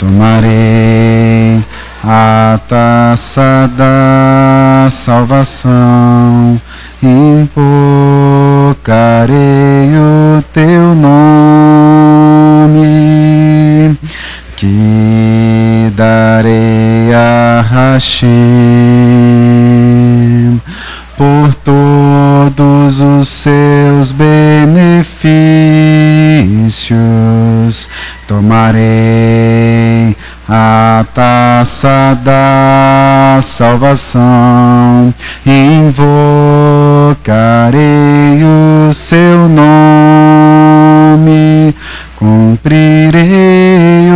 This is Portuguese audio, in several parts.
Tomarei a taça da salvação, invocarei o teu nome, que darei a Hashem por todos os seus benefícios. Tomarei a taça da salvação, invocarei o seu nome, cumprirei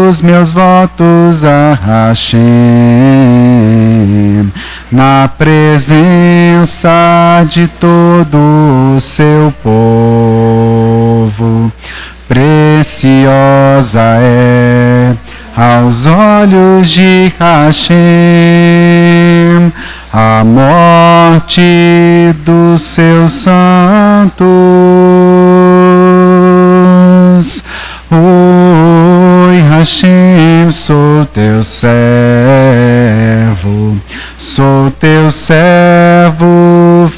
os meus votos a Hashem, na presença de todo o seu povo. Preciosa é aos olhos de Hashem a morte dos seus santos. Oi, Hashem, sou teu servo,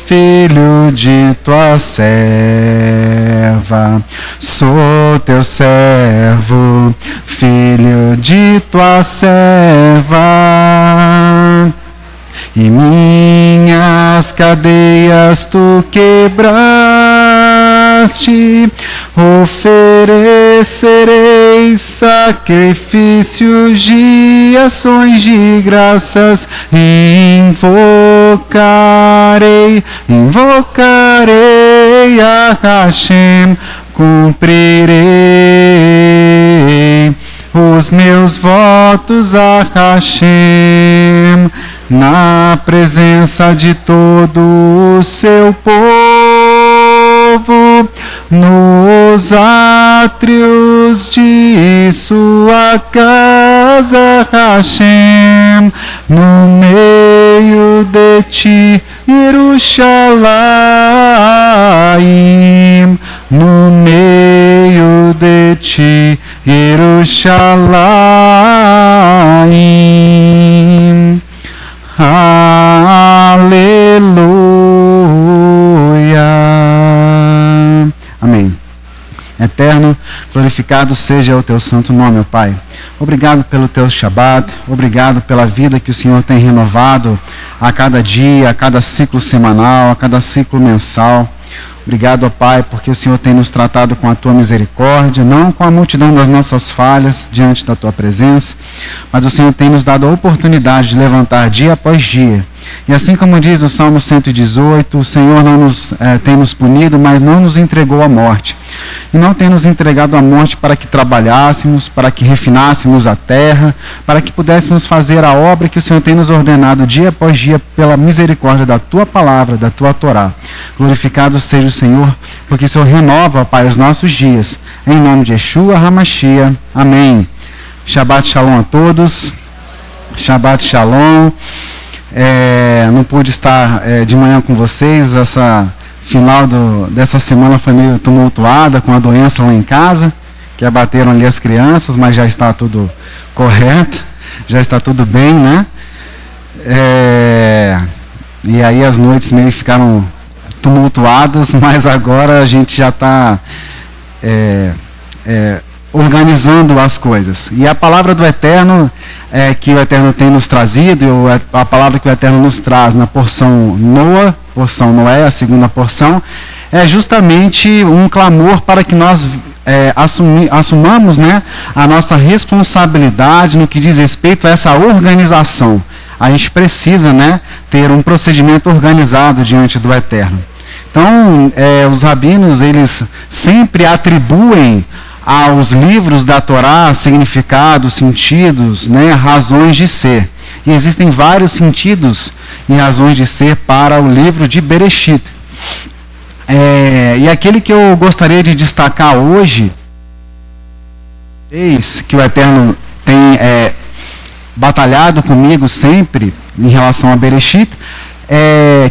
filho de tua serva. Sou teu servo, filho de tua serva. E minhas cadeias tu quebraste, oferecerei sacrifícios de ações de graças, invocarei a Hashem, cumprirei os meus votos a Hashem, na presença de todo o seu povo, nos átrios de sua casa, Hashem, no meio de ti, Yerushalayim, no meio de ti, Yerushalayim. Aleluia. Amém. Eterno, glorificado seja o teu santo nome, ó Pai. Obrigado pelo teu Shabat, obrigado pela vida que o Senhor tem renovado a cada dia, a cada ciclo semanal, a cada ciclo mensal. Obrigado, ó Pai, porque o Senhor tem nos tratado com a tua misericórdia, não com a multidão das nossas falhas diante da tua presença, mas o Senhor tem nos dado a oportunidade de levantar dia após dia. E assim como diz o Salmo 118, o Senhor não nos tem nos punido, mas não nos entregou à morte. E não tem nos entregado à morte para que trabalhássemos, para que refinássemos a terra, para que pudéssemos fazer a obra que o Senhor tem nos ordenado dia após dia pela misericórdia da tua palavra, da tua Torá. Glorificado seja o Senhor, porque o Senhor renova, Pai, os nossos dias. Em nome de Yeshua HaMashiach. Amém. Shabbat Shalom a todos. Shabbat Shalom. Não pude estar de manhã com vocês. Essa final dessa semana foi meio tumultuada com a doença lá em casa, que abateram ali as crianças, mas já está tudo correto, já está tudo bem, né? E aí as noites meio ficaram tumultuadas, mas agora a gente já está organizando as coisas. E a palavra do Eterno que o Eterno tem nos trazido, a palavra que o Eterno nos traz na porção Noé, a segunda porção, é justamente um clamor para que nós assumamos, né, a nossa responsabilidade no que diz respeito a essa organização. A gente precisa, né, ter um procedimento organizado diante do Eterno. Então, os rabinos, eles sempre atribuem aos livros da Torá significados, sentidos, né, razões de ser. E existem vários sentidos e razões de ser para o livro de Bereshit. E aquele que eu gostaria de destacar hoje, que o Eterno tem batalhado comigo sempre em relação a Bereshit,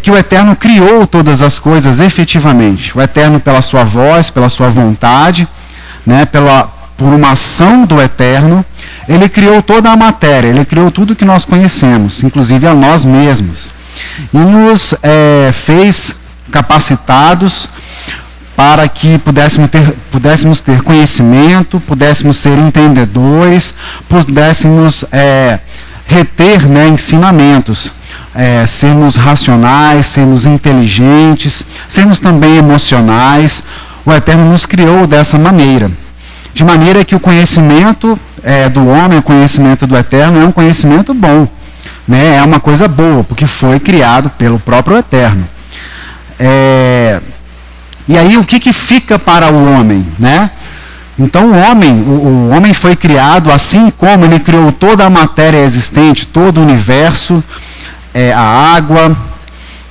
que o Eterno criou todas as coisas efetivamente. O Eterno, pela sua voz, pela sua vontade, né, por uma ação do Eterno, ele criou toda a matéria, ele criou tudo que nós conhecemos, inclusive a nós mesmos. E nos fez capacitados para que pudéssemos ter conhecimento, pudéssemos ser entendedores, pudéssemos reter, né, ensinamentos, sermos racionais, sermos inteligentes, sermos também emocionais. O Eterno nos criou dessa maneira. De maneira que o conhecimento do homem, o conhecimento do Eterno é um conhecimento bom, né? É uma coisa boa, porque foi criado pelo próprio Eterno. E aí o que fica para o homem, né? Então o homem foi criado assim como ele criou toda a matéria existente, todo o universo, a água,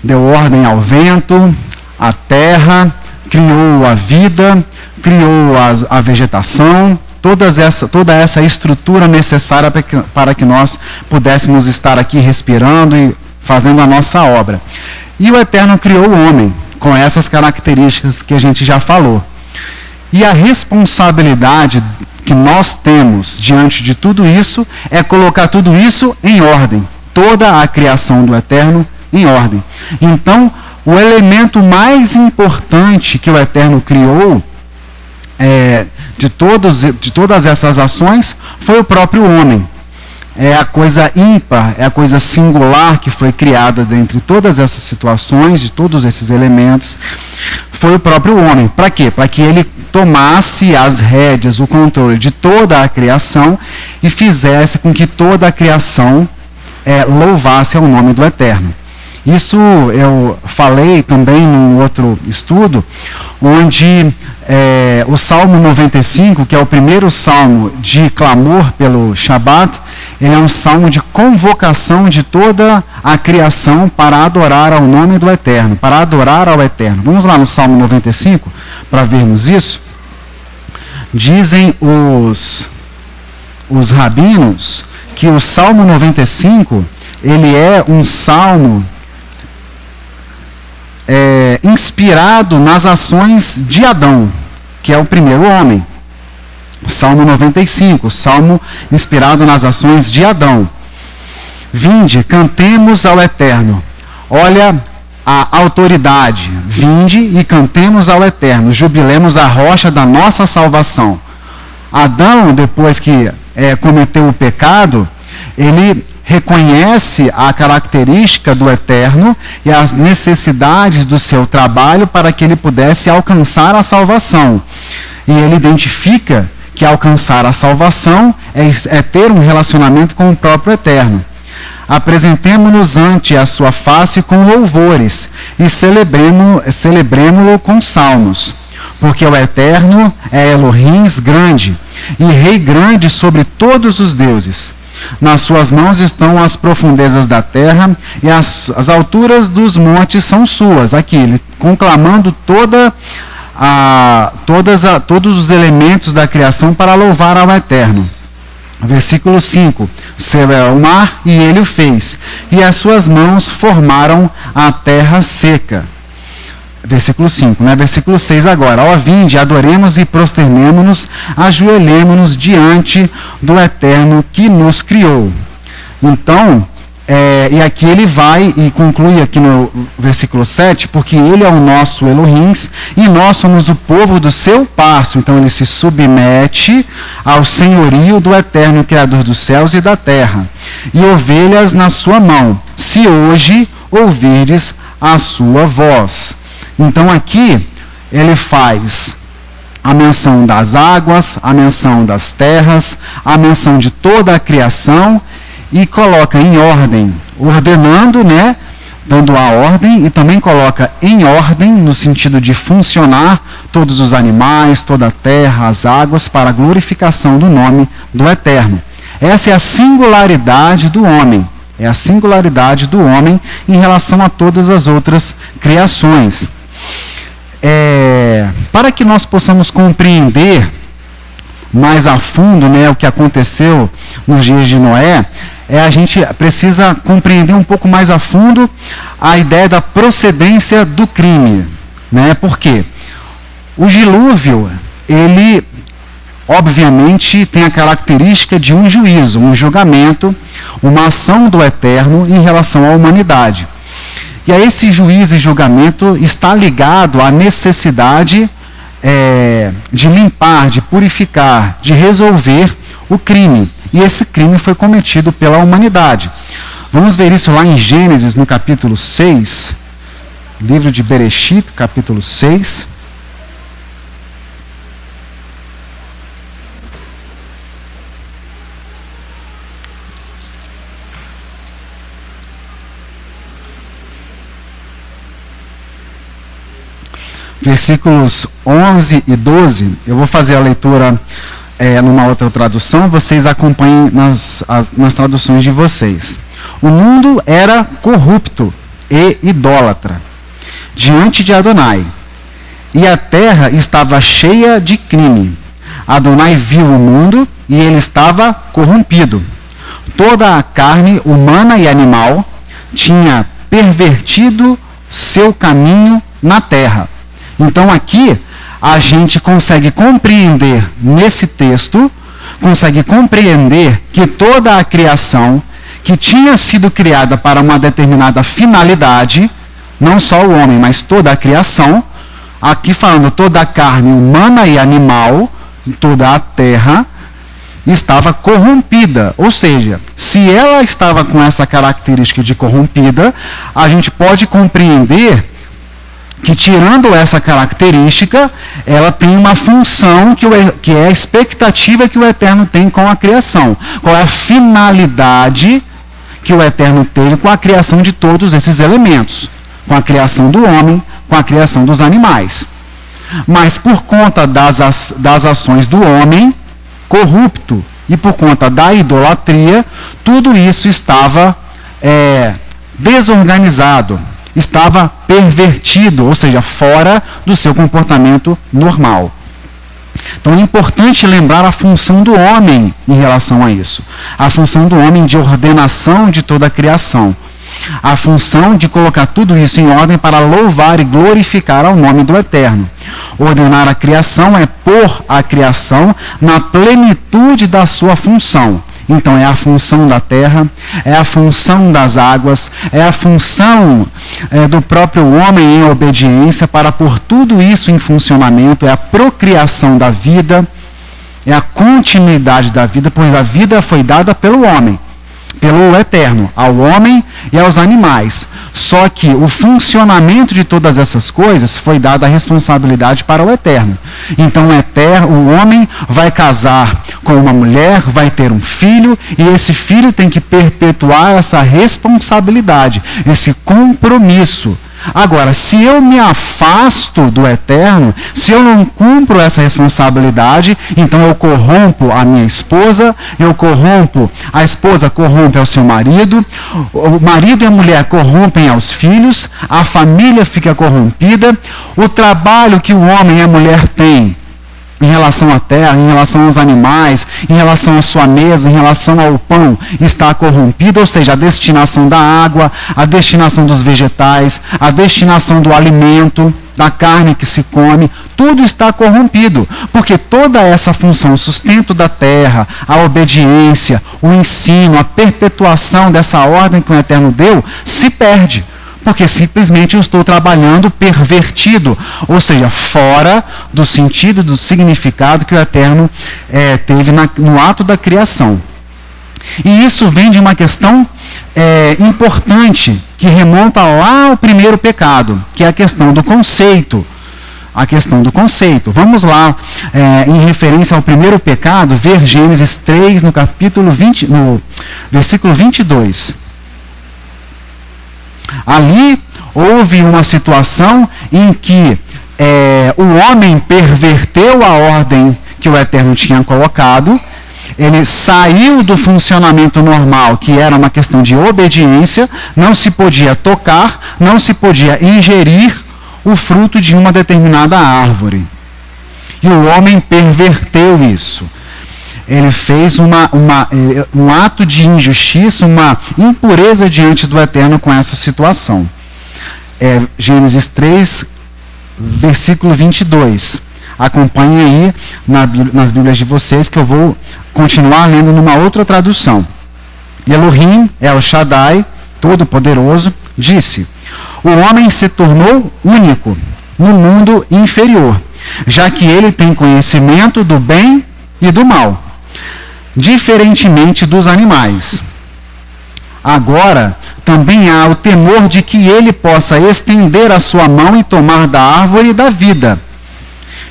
deu ordem ao vento, a terra, criou a vida, criou a vegetação, toda essa estrutura necessária para que nós pudéssemos estar aqui respirando e fazendo a nossa obra. E o Eterno criou o homem com essas características que a gente já falou. E a responsabilidade que nós temos diante de tudo isso é colocar tudo isso em ordem, toda a criação do Eterno em ordem. Então, o elemento mais importante que o Eterno criou de todas essas ações foi o próprio homem. É a coisa ímpar, é a coisa singular que foi criada dentre todas essas situações, de todos esses elementos, foi o próprio homem. Para quê? Para que ele tomasse as rédeas, o controle de toda a criação e fizesse com que toda a criação louvasse ao nome do Eterno. Isso eu falei também num outro estudo, onde o Salmo 95, que é o primeiro salmo de clamor pelo Shabat, ele é um salmo de convocação de toda a criação para adorar ao nome do Eterno, para adorar ao Eterno. Vamos lá no Salmo 95 para vermos isso. Dizem os rabinos que o Salmo 95 ele é um salmo inspirado nas ações de Adão, que é o primeiro homem. Salmo 95, salmo inspirado nas ações de Adão. Vinde, cantemos ao Eterno. Olha a autoridade. Vinde e cantemos ao Eterno. Jubilemos a rocha da nossa salvação. Adão, depois que cometeu o pecado, ele reconhece a característica do Eterno e as necessidades do seu trabalho para que ele pudesse alcançar a salvação. E ele identifica que alcançar a salvação é ter um relacionamento com o próprio Eterno. Apresentemo-nos ante a sua face com louvores e celebremo-lo com salmos. Porque o Eterno é Elohim grande e Rei grande sobre todos os deuses. Nas suas mãos estão as profundezas da terra e as alturas dos montes são suas. Aqui, ele conclamando todos os elementos da criação para louvar ao Eterno. Versículo 5. Céu é o mar e ele o fez, e as suas mãos formaram a terra seca. Versículo 5, né? Versículo 6 agora. Ó, vinde, adoremos e prosternemo-nos, ajoelhemo-nos diante do Eterno que nos criou. Então, e aqui ele vai e conclui aqui no versículo 7, porque ele é o nosso Elohim e nós somos o povo do seu passo. Então ele se submete ao senhorio do Eterno, Criador dos céus e da terra. E ovelhas na sua mão, se hoje ouvirdes a sua voz. Então aqui ele faz a menção das águas, a menção das terras, a menção de toda a criação e coloca em ordem, ordenando, né, dando a ordem, e também coloca em ordem no sentido de funcionar todos os animais, toda a terra, as águas para a glorificação do nome do Eterno. Essa é a singularidade do homem. É a singularidade do homem em relação a todas as outras criações. Para que nós possamos compreender mais a fundo, né, o que aconteceu nos dias de Noé, a gente precisa compreender um pouco mais a fundo a ideia da procedência do crime, né? Por quê? O dilúvio, ele obviamente, tem a característica de um juízo, um julgamento, uma ação do Eterno em relação à humanidade. E a esse juízo e julgamento está ligado à necessidade de limpar, de purificar, de resolver o crime. E esse crime foi cometido pela humanidade. Vamos ver isso lá em Gênesis, no capítulo 6, livro de Bereshit, capítulo 6. Versículos 11 e 12, eu vou fazer a leitura numa outra tradução, vocês acompanhem nas traduções de vocês. O mundo era corrupto e idólatra diante de Adonai, e a terra estava cheia de crime. Adonai viu o mundo e ele estava corrompido. Toda a carne humana e animal tinha pervertido seu caminho na terra. Então aqui a gente consegue compreender nesse texto, consegue compreender que toda a criação que tinha sido criada para uma determinada finalidade, não só o homem, mas toda a criação, aqui falando toda a carne humana e animal, toda a terra, estava corrompida. Ou seja, se ela estava com essa característica de corrompida, a gente pode compreender que, tirando essa característica, ela tem uma função que é a expectativa que o Eterno tem com a criação. Qual é a finalidade que o Eterno teve com a criação de todos esses elementos? Com a criação do homem, com a criação dos animais. Mas por conta das ações do homem corrupto e por conta da idolatria, tudo isso estava desorganizado, estava pervertido, ou seja, fora do seu comportamento normal. Então é importante lembrar a função do homem em relação a isso. A função do homem de ordenação de toda a criação. A função de colocar tudo isso em ordem para louvar e glorificar ao nome do Eterno. Ordenar a criação é pôr a criação na plenitude da sua função. Então é a função da terra, é a função das águas, é a função do próprio homem em obediência para pôr tudo isso em funcionamento, é a procriação da vida, é a continuidade da vida, pois a vida foi dada pelo homem, pelo Eterno, ao homem e aos animais. Só que o funcionamento de todas essas coisas foi dada a responsabilidade para o Eterno. Então o homem vai casar com uma mulher, vai ter um filho, e esse filho tem que perpetuar essa responsabilidade, esse compromisso. Agora, se eu me afasto do Eterno, se eu não cumpro essa responsabilidade, então eu corrompo a minha esposa, a esposa corrompe ao seu marido, o marido e a mulher corrompem aos filhos, a família fica corrompida, o trabalho que o homem e a mulher têm em relação à terra, em relação aos animais, em relação à sua mesa, em relação ao pão, está corrompido, ou seja, a destinação da água, a destinação dos vegetais, a destinação do alimento, da carne que se come, tudo está corrompido, porque toda essa função, o sustento da terra, a obediência, o ensino, a perpetuação dessa ordem que o Eterno deu, se perde. Porque simplesmente eu estou trabalhando pervertido, ou seja, fora do sentido, do significado que o Eterno teve no ato da criação. E isso vem de uma questão importante, que remonta lá ao primeiro pecado, que é a questão do conceito. A questão do conceito. Vamos lá, em referência ao primeiro pecado, ver Gênesis 3, no capítulo 20, no versículo 22. Ali houve uma situação em que o homem perverteu a ordem que o Eterno tinha colocado, ele saiu do funcionamento normal, que era uma questão de obediência, não se podia tocar, não se podia ingerir o fruto de uma determinada árvore. E o homem perverteu isso. Ele fez um ato de injustiça, uma impureza diante do Eterno com essa situação. Gênesis 3, versículo 22. acompanhem aí nas Bíblias de vocês, que eu vou continuar lendo numa outra tradução. Elohim, El Shaddai, Todo-Poderoso, disse: o homem se tornou único no mundo inferior, já que ele tem conhecimento do bem e do mal, diferentemente dos animais. Agora, também há o temor de que ele possa estender a sua mão e tomar da árvore da vida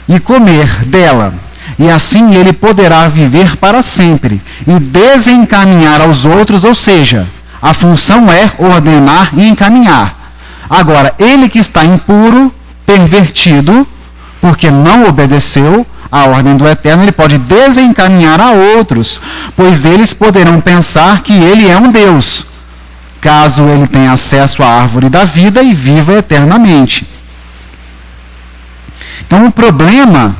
e comer dela, e assim ele poderá viver para sempre e desencaminhar aos outros, ou seja, a função é ordenar e encaminhar. Agora, ele que está impuro, pervertido, porque não obedeceu a ordem do Eterno, ele pode desencaminhar a outros, pois eles poderão pensar que ele é um Deus, caso ele tenha acesso à árvore da vida e viva eternamente. Então o problema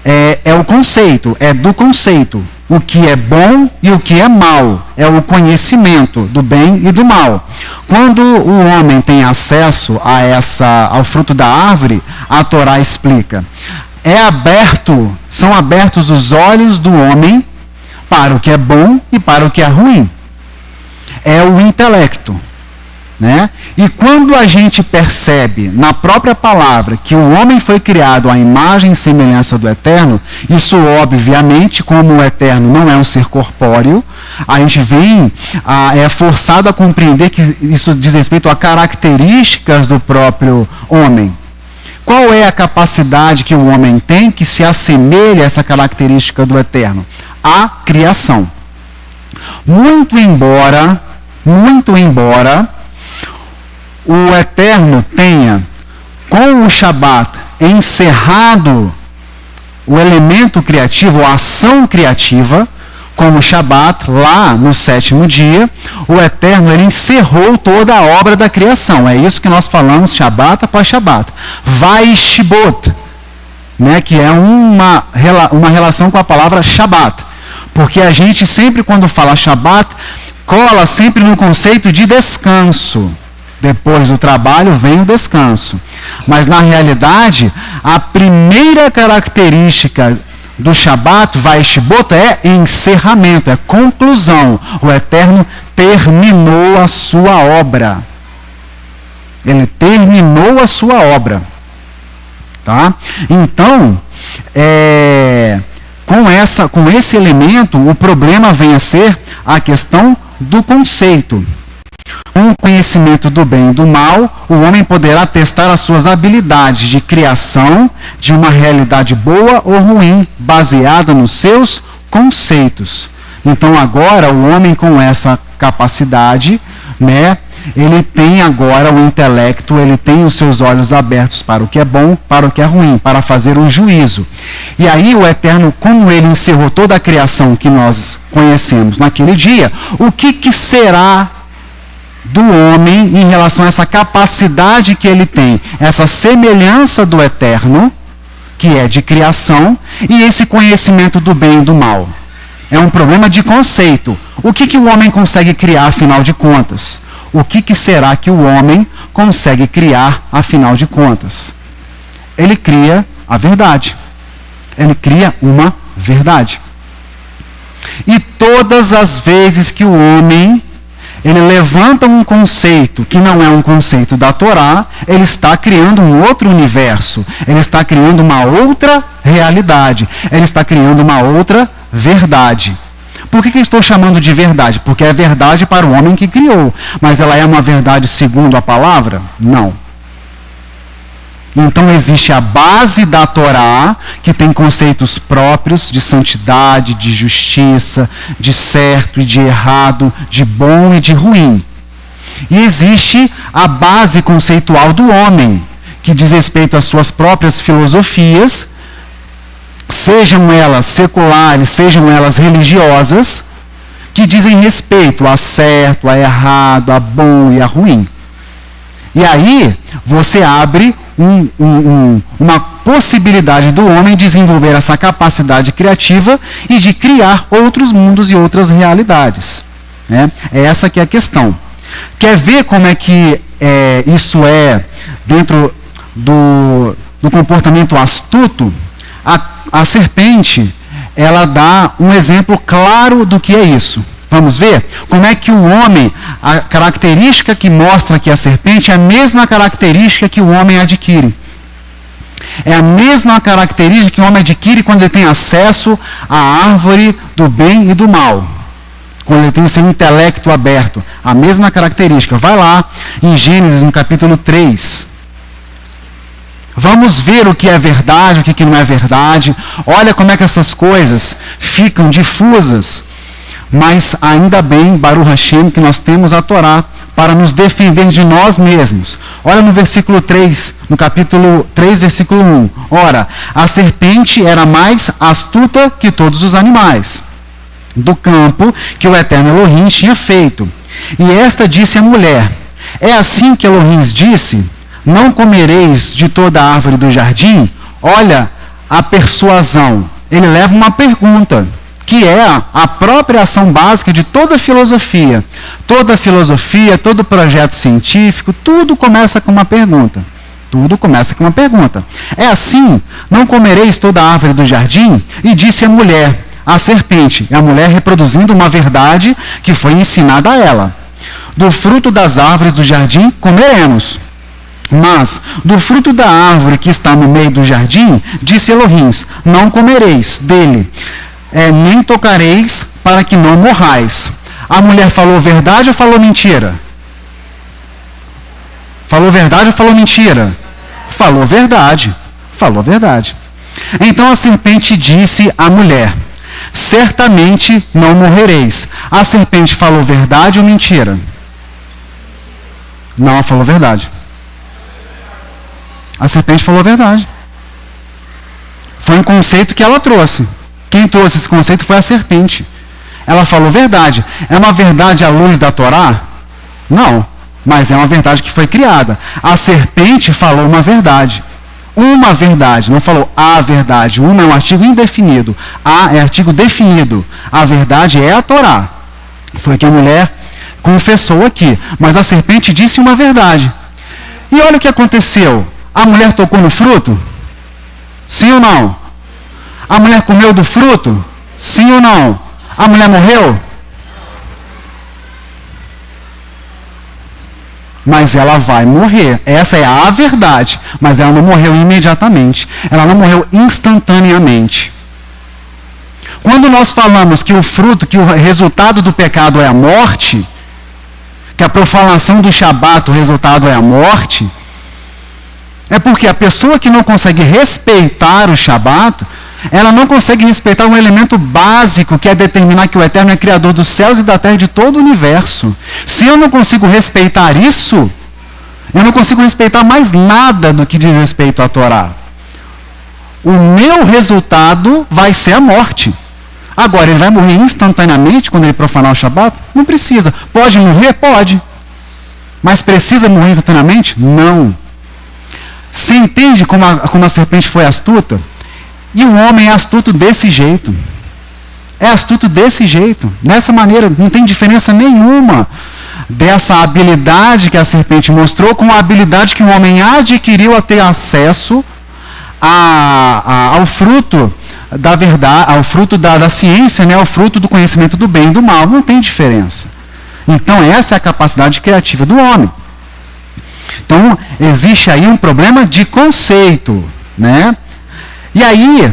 é o conceito, é do conceito. O que é bom e o que é mal. É o conhecimento do bem e do mal. Quando o homem tem acesso ao fruto da árvore, a Torá explica: são abertos os olhos do homem para o que é bom e para o que é ruim. É o intelecto, né? E quando a gente percebe na própria palavra que o homem foi criado à imagem e semelhança do Eterno, isso obviamente, como o Eterno não é um ser corpóreo, a gente é forçado a compreender que isso diz respeito a características do próprio homem. Qual é a capacidade que o homem tem que se assemelha a essa característica do Eterno? A criação. Muito embora o Eterno tenha, com o Shabat, encerrado o elemento criativo, a ação criativa, como o Shabat, lá no 7º dia, o Eterno ele encerrou toda a obra da criação. É isso que nós falamos, Shabat após Shabat. Vaishibot, né, que é uma relação com a palavra Shabat. Porque a gente sempre, quando fala Shabat, cola sempre no conceito de descanso. Depois do trabalho vem o descanso. Mas, na realidade, a primeira característica do Shabat, Vaishibot, é encerramento, é conclusão. O Eterno terminou a sua obra. Ele terminou a sua obra. Tá? Então, com esse elemento, o problema vem a ser a questão do conceito. Com o conhecimento do bem e do mal, o homem poderá testar as suas habilidades de criação de uma realidade boa ou ruim, baseada nos seus conceitos. Então agora o homem com essa capacidade, né, ele tem agora o intelecto, ele tem os seus olhos abertos para o que é bom, para o que é ruim, para fazer um juízo. E aí o Eterno, como ele encerrou toda a criação que nós conhecemos naquele dia, o que será do homem em relação a essa capacidade que ele tem, essa semelhança do Eterno, que é de criação, e esse conhecimento do bem e do mal? É um problema de conceito. O que o homem consegue criar, afinal de contas? O que será que o homem consegue criar, afinal de contas? Ele cria a verdade. Ele cria uma verdade. E todas as vezes que o homem ele levanta um conceito que não é um conceito da Torá, ele está criando um outro universo, ele está criando uma outra realidade, ele está criando uma outra verdade. Por que eu estou chamando de verdade? Porque é verdade para o homem que criou, mas ela é uma verdade segundo a palavra? Não. Então existe a base da Torá, que tem conceitos próprios de santidade, de justiça, de certo e de errado, de bom e de ruim. E existe a base conceitual do homem, que diz respeito às suas próprias filosofias, sejam elas seculares, sejam elas religiosas, que dizem respeito a certo, a errado, a bom e a ruim. E aí você abre uma possibilidade do homem desenvolver essa capacidade criativa e de criar outros mundos e outras realidades. Né? É essa que é a questão. Quer ver como é que isso é dentro do comportamento astuto? a serpente, ela dá um exemplo claro do que é isso. Vamos ver como é que o homem, a característica que mostra aqui a serpente é a mesma característica que o homem adquire. É a mesma característica que o homem adquire quando ele tem acesso à árvore do bem e do mal. Quando ele tem o seu intelecto aberto. A mesma característica. Vai lá em Gênesis, no capítulo 3. Vamos ver o que é verdade, o que não é verdade. Olha como é que essas coisas ficam difusas. Mas ainda bem, Baruch Hashem, que nós temos a Torá para nos defender de nós mesmos. Olha no versículo 3, no capítulo 3, versículo 1. Ora, a serpente era mais astuta que todos os animais do campo que o eterno Elohim tinha feito. E esta disse à mulher: é assim que Elohim disse: não comereis de toda a árvore do jardim? Olha a persuasão. Ele leva uma pergunta, que é a própria ação básica de toda filosofia. Toda filosofia, todo projeto científico, tudo começa com uma pergunta. Tudo começa com uma pergunta. É assim, não comereis toda a árvore do jardim? E disse a mulher, a serpente, a mulher reproduzindo uma verdade que foi ensinada a ela: do fruto das árvores do jardim comeremos. Mas do fruto da árvore que está no meio do jardim, disse Elohim, não comereis dele, nem tocareis, para que não morrais. A mulher falou verdade ou falou mentira? Falou verdade ou falou mentira? Falou verdade. Falou verdade. Então a serpente disse à mulher: certamente não morrereis. A serpente falou verdade ou mentira? Não, ela falou verdade. A serpente falou verdade. Foi um conceito que ela trouxe. Quem trouxe esse conceito foi a serpente. Ela falou verdade. É uma verdade à luz da Torá? Não, mas é uma verdade que foi criada. A serpente falou uma verdade. Uma verdade, não falou a verdade. Uma é um artigo indefinido. A é artigo definido. A verdade é a Torá. Foi o que a mulher confessou aqui. Mas a serpente disse uma verdade. E olha o que aconteceu. A mulher tocou no fruto? Sim ou não? A mulher comeu do fruto? Sim ou não? A mulher morreu? Mas ela vai morrer. Essa é a verdade. Mas ela não morreu imediatamente. Ela não morreu instantaneamente. Quando nós falamos que o fruto, que o resultado do pecado é a morte, que a profanação do Shabat, o resultado é a morte, é porque a pessoa que não consegue respeitar o Shabat, ela não consegue respeitar um elemento básico, que é determinar que o Eterno é Criador dos céus e da terra e de todo o universo. Se eu não consigo respeitar isso, eu não consigo respeitar mais nada do que diz respeito à Torá. O meu resultado vai ser a morte. Agora, ele vai morrer instantaneamente quando ele profanar o Shabat? Não precisa. Pode morrer? Pode. Mas precisa morrer instantaneamente? Não. Você entende como a serpente foi astuta? E o homem é astuto desse jeito. É astuto desse jeito. Dessa maneira, não tem diferença nenhuma dessa habilidade que a serpente mostrou com a habilidade que o homem adquiriu a ter acesso ao fruto da verdade, ao fruto da ciência, né? Ao fruto do conhecimento do bem e do mal. Não tem diferença. Então, essa é a capacidade criativa do homem. Então, existe aí um problema de conceito, né? E aí,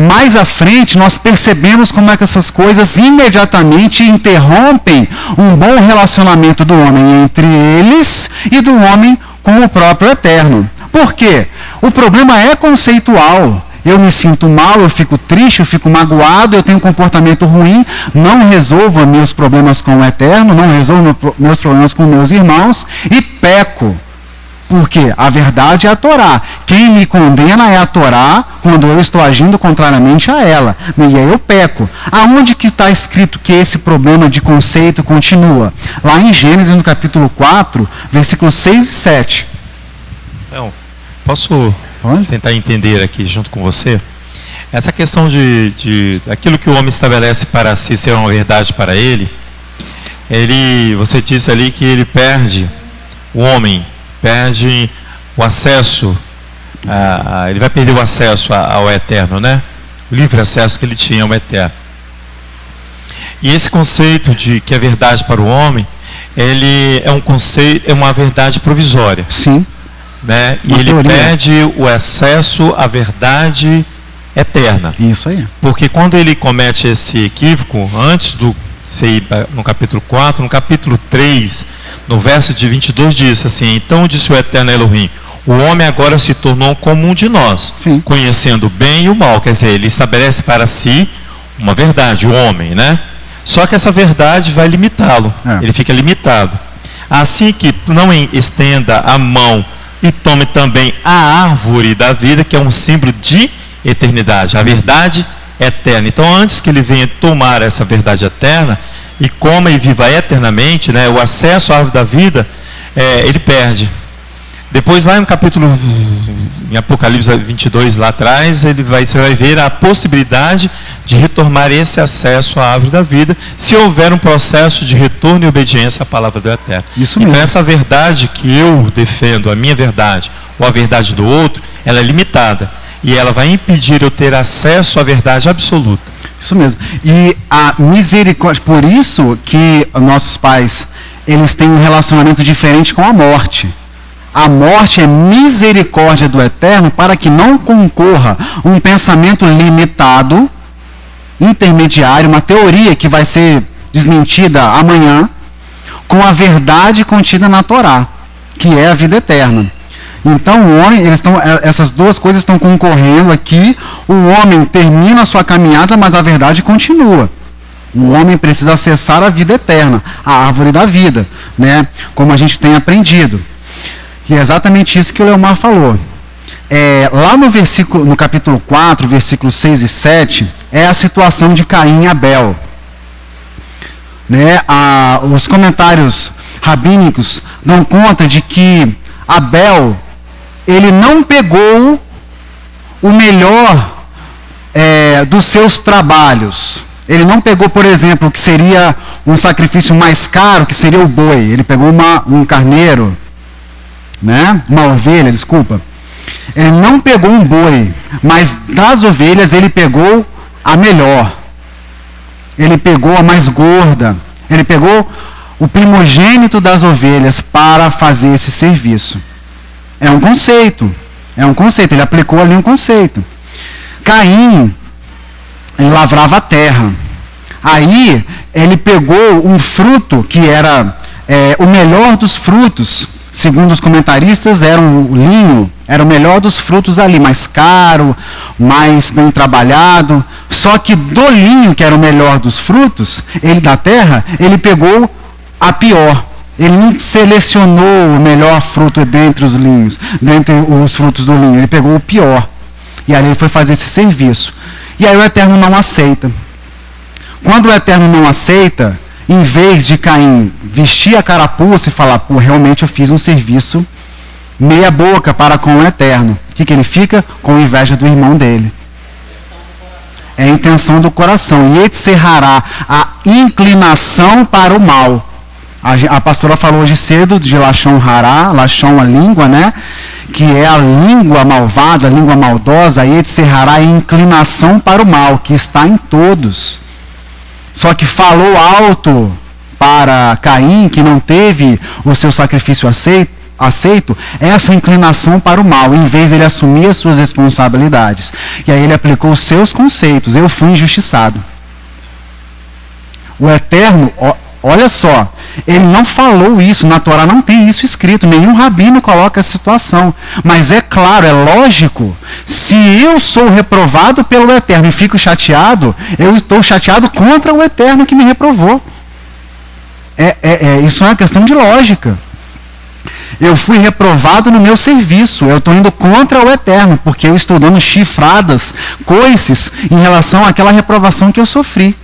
mais à frente, nós percebemos como é que essas coisas imediatamente interrompem um bom relacionamento do homem entre eles e do homem com o próprio Eterno. Por quê? O problema é conceitual. Eu me sinto mal, eu fico triste, eu fico magoado, eu tenho um comportamento ruim, não resolvo meus problemas com o Eterno, não resolvo meus problemas com meus irmãos e peco. Porque a verdade é a Torá. Quem me condena é a Torá quando eu estou agindo contrariamente a ela. E aí eu peco. Aonde que está escrito que esse problema de conceito continua? Lá em Gênesis, no capítulo 4, versículos 6 e 7. Não, posso tentar entender aqui junto com você? Essa questão de aquilo que o homem estabelece para si ser uma verdade para ele, você disse ali que ele perde, o homem perde o acesso ele vai perder o acesso ao eterno, né? O livre acesso que ele tinha ao eterno. E esse conceito de que é verdade para o homem, ele é um conceito, é uma verdade provisória. Sim. Né? E ele perde o acesso à verdade eterna. Isso aí. Porque quando ele comete esse equívoco, antes do ir no capítulo 4, no capítulo 3, no verso de 22, diz assim: então disse o eterno Elohim, o homem agora se tornou comum de nós, sim, conhecendo o bem e o mal. Quer dizer, ele estabelece para si uma verdade, o homem, né? Só que essa verdade vai limitá-lo, ele fica limitado. Assim que não estenda a mão e tome também a árvore da vida, que é um símbolo de eternidade, a verdade eterna. Então, antes que ele venha tomar essa verdade eterna e coma e viva eternamente, né, o acesso à árvore da vida, ele perde. Depois, lá no capítulo, em Apocalipse 22, lá atrás, você vai ver a possibilidade de retomar esse acesso à árvore da vida, se houver um processo de retorno e obediência à palavra do Eterno. Isso mesmo. Então, essa verdade que eu defendo, a minha verdade, ou a verdade do outro, ela é limitada. E ela vai impedir eu ter acesso à verdade absoluta. Isso mesmo. E a misericórdia, por isso que nossos pais, eles têm um relacionamento diferente com a morte. A morte é misericórdia do Eterno para que não concorra um pensamento limitado, intermediário, uma teoria que vai ser desmentida amanhã, com a verdade contida na Torá, que é a vida eterna. Então o homem, essas duas coisas estão concorrendo aqui. O homem termina a sua caminhada, mas a verdade continua. O homem precisa acessar a vida eterna, a árvore da vida, né? Como a gente tem aprendido. E é exatamente isso que o Leomar falou. Lá no capítulo 4, versículos 6 e 7, é a situação de Caim e Abel. Né? Os comentários rabínicos dão conta de que Abel, ele não pegou o melhor dos seus trabalhos. Ele não pegou, por exemplo, o que seria um sacrifício mais caro, que seria o boi. Ele pegou um carneiro, né? Uma ovelha, desculpa. Ele não pegou um boi, mas das ovelhas ele pegou a melhor. Ele pegou a mais gorda. Ele pegou o primogênito das ovelhas para fazer esse serviço. É um conceito. Ele aplicou ali um conceito. Caim, ele lavrava a terra. Aí ele pegou um fruto que era o melhor dos frutos. Segundo os comentaristas, era o linho, era o melhor dos frutos ali, mais caro, mais bem trabalhado. Só que do linho, que era o melhor dos frutos, da terra, ele pegou a pior. Ele não selecionou o melhor fruto dentre os linhos, dentre os frutos do linho. Ele pegou o pior. E aí ele foi fazer esse serviço. E aí o Eterno não aceita. Quando o Eterno não aceita, em vez de Caim vestir a carapuça e falar, pô, realmente eu fiz um serviço meia boca para com o Eterno. O que ele fica? Com inveja do irmão dele. É a intenção do coração. E etserrará a inclinação para o mal. A pastora falou hoje cedo de Lashon Hará, Lashon a língua, né? Que é a língua malvada, a língua maldosa. E etserrará a inclinação para o mal, que está em todos. Só que falou alto para Caim, que não teve o seu sacrifício aceito, essa inclinação para o mal, em vez de ele assumir as suas responsabilidades. E aí ele aplicou os seus conceitos. Eu fui injustiçado. O Eterno, olha só, ele não falou isso, na Torá não tem isso escrito, nenhum rabino coloca essa situação. Mas é claro, é lógico, se eu sou reprovado pelo Eterno e fico chateado, eu estou chateado contra o Eterno que me reprovou. Isso é uma questão de lógica. Eu fui reprovado no meu serviço, eu estou indo contra o Eterno, porque eu estou dando chifradas, coices, em relação àquela reprovação que eu sofri.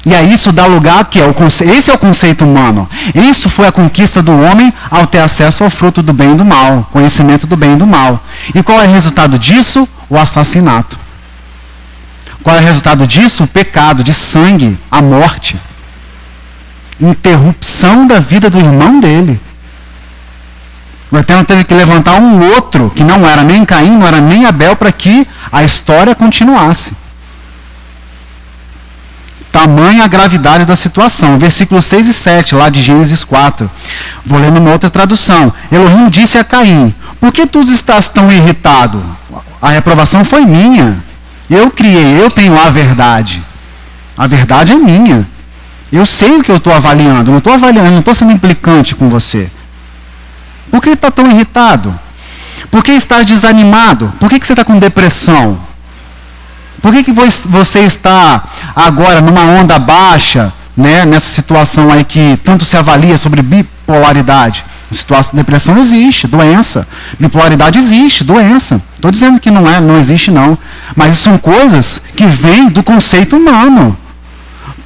E aí isso dá lugar que esse é o conceito humano. Isso foi a conquista do homem ao ter acesso ao fruto do bem e do mal, conhecimento do bem e do mal. E qual é o resultado disso? O assassinato. Qual é o resultado disso? O pecado de sangue, a morte. Interrupção da vida do irmão dele. O Eterno teve que levantar um outro, que não era nem Caim, não era nem Abel, para que a história continuasse. Tamanha a gravidade da situação. Versículos 6 e 7, lá de Gênesis 4. Vou ler numa outra tradução. Elohim disse a Caim: por que tu estás tão irritado? A reprovação foi minha. Eu criei, eu tenho a verdade. A verdade é minha. Eu sei o que eu estou avaliando. Não estou avaliando, não estou sendo implicante com você. Por que está tão irritado? Por que estás desanimado? Por que você está com depressão? Por que você está agora numa onda baixa, né, nessa situação aí que tanto se avalia sobre bipolaridade? Situação de depressão existe, doença. Bipolaridade existe, doença. Estou dizendo que não existe não. Mas são coisas que vêm do conceito humano.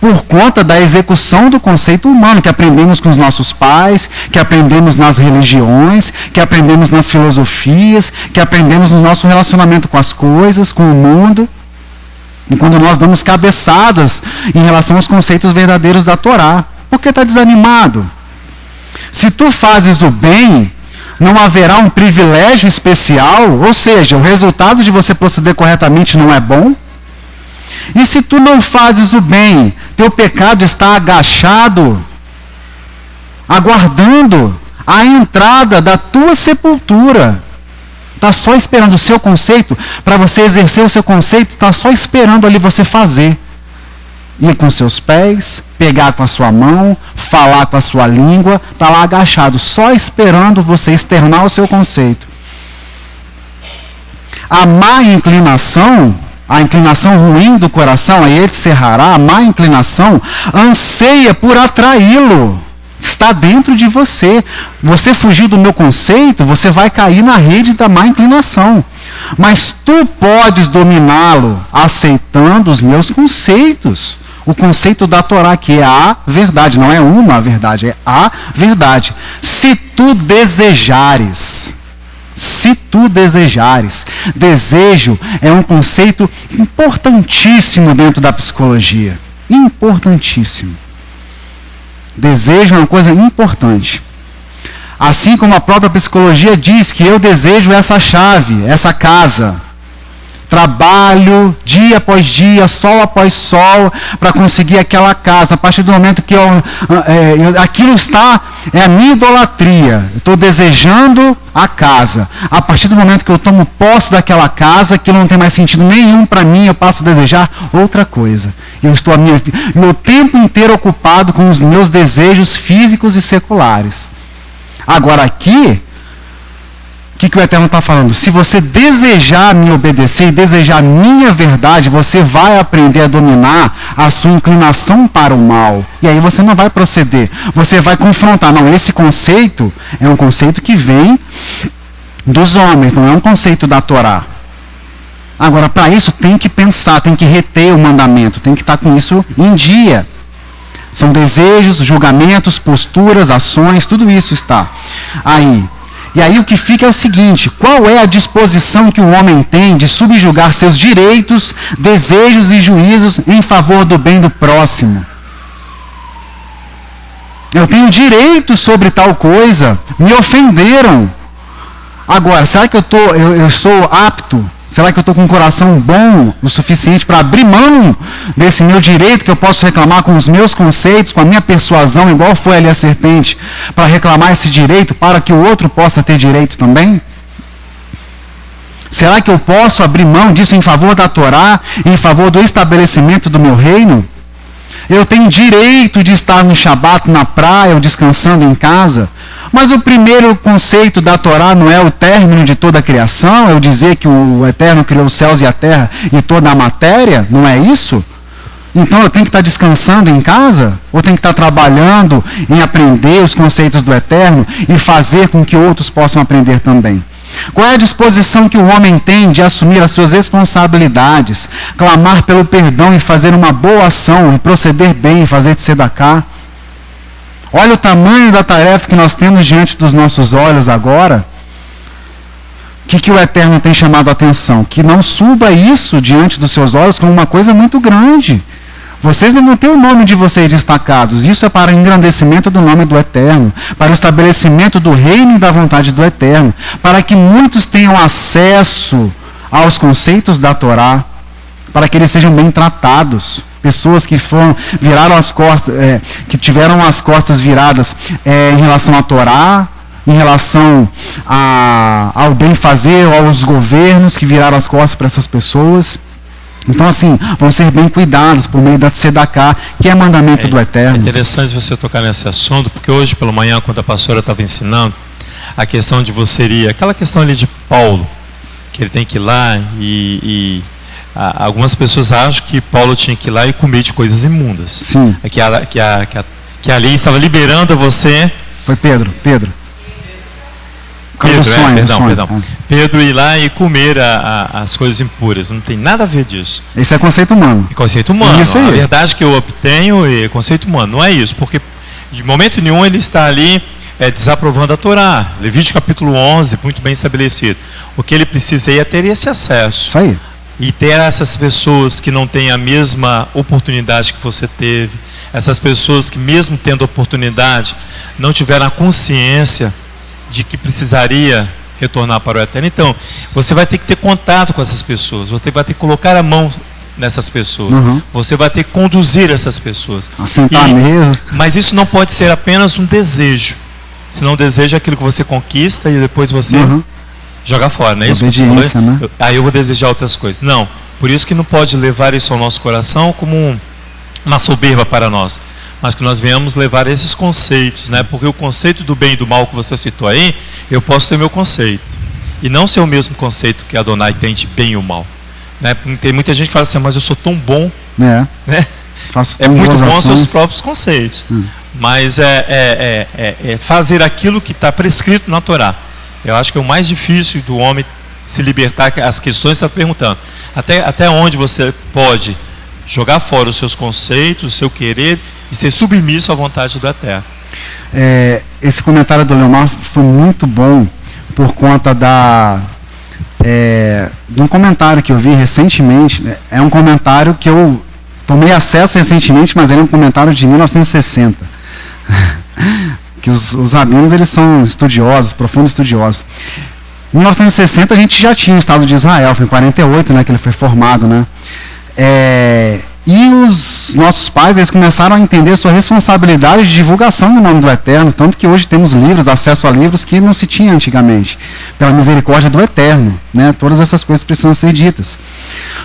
Por conta da execução do conceito humano, que aprendemos com os nossos pais, que aprendemos nas religiões, que aprendemos nas filosofias, que aprendemos no nosso relacionamento com as coisas, com o mundo. E quando nós damos cabeçadas em relação aos conceitos verdadeiros da Torá. Por que está desanimado? Se tu fazes o bem, não haverá um privilégio especial, ou seja, o resultado de você proceder corretamente não é bom? E se tu não fazes o bem, teu pecado está agachado, aguardando a entrada da tua sepultura. Está só esperando o seu conceito, para você exercer o seu conceito, está só esperando ali você fazer. Ir com seus pés, pegar com a sua mão, falar com a sua língua, está lá agachado, só esperando você externar o seu conceito. A má inclinação, a inclinação ruim do coração, aí ele cerrará, a má inclinação, anseia por atraí-lo. Está dentro de você. Você fugir do meu conceito, você vai cair na rede da má inclinação. Mas tu podes dominá-lo aceitando os meus conceitos. O conceito da Torá, que é a verdade, não é uma verdade, é a verdade. Se tu desejares. Se tu desejares. Desejo é um conceito importantíssimo dentro da psicologia. Importantíssimo. Desejo é uma coisa importante. Assim como a própria psicologia diz que eu desejo essa chave, essa casa. Trabalho dia após dia, sol após sol, para conseguir aquela casa. A partir do momento que aquilo está, é a minha idolatria. Eu estou desejando a casa. A partir do momento que eu tomo posse daquela casa, aquilo não tem mais sentido nenhum para mim, eu passo a desejar outra coisa. Eu estou meu tempo inteiro ocupado com os meus desejos físicos e seculares. Agora aqui, o que o Eterno está falando? Se você desejar me obedecer e desejar a minha verdade, você vai aprender a dominar a sua inclinação para o mal. E aí você não vai proceder. Você vai confrontar. Não, esse conceito é um conceito que vem dos homens, não é um conceito da Torá. Agora, para isso, tem que pensar, tem que reter o mandamento, tem que estar com isso em dia. São desejos, julgamentos, posturas, ações, tudo isso está aí. E aí o que fica é o seguinte: qual é a disposição que o homem tem de subjugar seus direitos, desejos e juízos em favor do bem do próximo? Eu tenho direito sobre tal coisa, me ofenderam. Agora, será que eu sou apto? Será que eu estou com um coração bom o suficiente para abrir mão desse meu direito que eu posso reclamar com os meus conceitos, com a minha persuasão, igual foi ali a serpente, para reclamar esse direito para que o outro possa ter direito também? Será que eu posso abrir mão disso em favor da Torá, em favor do estabelecimento do meu reino? Eu tenho direito de estar no Shabat, na praia, ou descansando em casa. Mas o primeiro conceito da Torá não é o término de toda a criação, é o dizer que o Eterno criou os céus e a terra e toda a matéria, não é isso? Então eu tenho que estar descansando em casa? Ou tenho que estar trabalhando em aprender os conceitos do Eterno e fazer com que outros possam aprender também? Qual é a disposição que o homem tem de assumir as suas responsabilidades, clamar pelo perdão e fazer uma boa ação, e proceder bem, fazer de tzedaká? Olha o tamanho da tarefa que nós temos diante dos nossos olhos agora. O que o Eterno tem chamado a atenção? Que não suba isso diante dos seus olhos como uma coisa muito grande. Vocês não vão ter o nome de vocês destacados. Isso é para o engrandecimento do nome do Eterno, para o estabelecimento do reino e da vontade do Eterno, para que muitos tenham acesso aos conceitos da Torá, para que eles sejam bem tratados. Pessoas que viraram as costas, que tiveram as costas viradas em relação à Torá, em relação ao bem fazer, aos governos que viraram as costas para essas pessoas. Então, assim, vão ser bem cuidados por meio da Tzedaká, que é mandamento do Eterno. É interessante você tocar nesse assunto, porque hoje pela manhã, quando a pastora estava ensinando, a questão de você ir, aquela questão ali de Paulo, que ele tem que ir lá algumas pessoas acham que Paulo tinha que ir lá e comer de coisas imundas. Sim. Que a lei estava liberando você. Foi Pedro. Pedro, perdão. Pedro ir lá e comer as coisas impuras. Não tem nada a ver disso. Esse é conceito humano. É conceito humano. Isso aí. A verdade que eu obtenho é conceito humano. Não é isso, porque de momento nenhum ele está ali desaprovando a Torá. Levítico capítulo 11, muito bem estabelecido. O que ele precisa é ter esse acesso. Isso aí. E ter essas pessoas que não têm a mesma oportunidade que você teve, essas pessoas que mesmo tendo oportunidade, não tiveram a consciência de que precisaria retornar para o Eterno. Então, você vai ter que ter contato com essas pessoas, você vai ter que colocar a mão nessas pessoas, você vai ter que conduzir essas pessoas. Assentar a mesa. Mas isso não pode ser apenas um desejo. Se não deseja aquilo que você conquista e depois você joga fora, não é isso? Obediência, né? Aí eu vou desejar outras coisas. Não, por isso que não pode levar isso ao nosso coração como uma soberba para nós, mas que nós venhamos levar esses conceitos, né? Porque o conceito do bem e do mal que você citou aí, eu posso ter meu conceito, e não ser o mesmo conceito que Adonai tem de bem e o mal, né? Tem muita gente que fala assim, mas eu sou tão bom, né? É muito bom os seus próprios conceitos, mas é fazer aquilo que está prescrito na Torá. Eu acho que é o mais difícil do homem se libertar. As questões que você está perguntando, até onde você pode jogar fora os seus conceitos, o seu querer e ser submisso à vontade do Eterno. Esse comentário do Leomar foi muito bom por conta de um comentário que eu vi recentemente. É um comentário que eu tomei acesso recentemente, mas ele é um comentário de 1960. Que os rabinos, eles são estudiosos, profundos estudiosos. Em 1960 a gente já tinha o Estado de Israel, foi em 48, né, que ele foi formado, né? E os nossos pais, eles começaram a entender sua responsabilidade de divulgação do nome do Eterno, tanto que hoje temos livros, acesso a livros que não se tinha antigamente, pela misericórdia do Eterno, né? Todas essas coisas precisam ser ditas.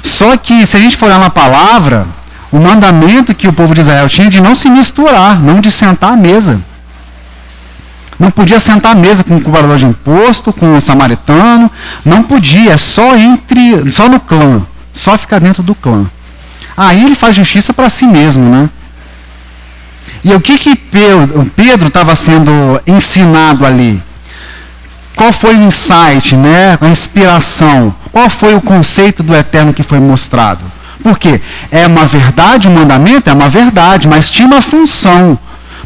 Só que, se a gente for olhar na palavra, o mandamento que o povo de Israel tinha de não se misturar, não de sentar à mesa. Não podia sentar à mesa com o cobrador de imposto, com o samaritano, não podia, só no clã, só ficar dentro do clã. Aí ele faz justiça para si mesmo, né? E o que Pedro estava sendo ensinado ali? Qual foi o insight, né? A inspiração? Qual foi o conceito do Eterno que foi mostrado? Por quê? É uma verdade, o mandamento é uma verdade, mas tinha uma função.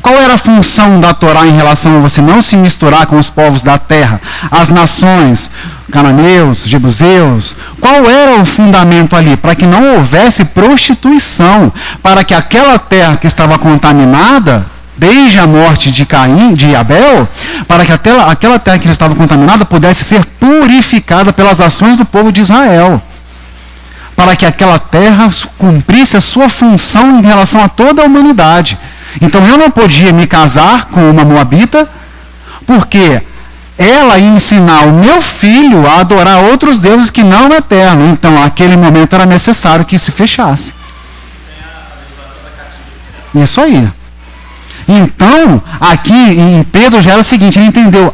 Qual era a função da Torá em relação a você não se misturar com os povos da terra, as nações, cananeus, jebuseus? Qual era o fundamento ali? Para que não houvesse prostituição, para que aquela terra que estava contaminada, desde a morte de Caim, de Abel, para que aquela terra que estava contaminada pudesse ser purificada pelas ações do povo de Israel. Para que aquela terra cumprisse a sua função em relação a toda a humanidade. Então eu não podia me casar com uma moabita, porque ela ia ensinar o meu filho a adorar outros deuses que não é eterno. Então, naquele momento era necessário que se fechasse. Isso aí. Então, aqui em Pedro já era o seguinte, ele entendeu,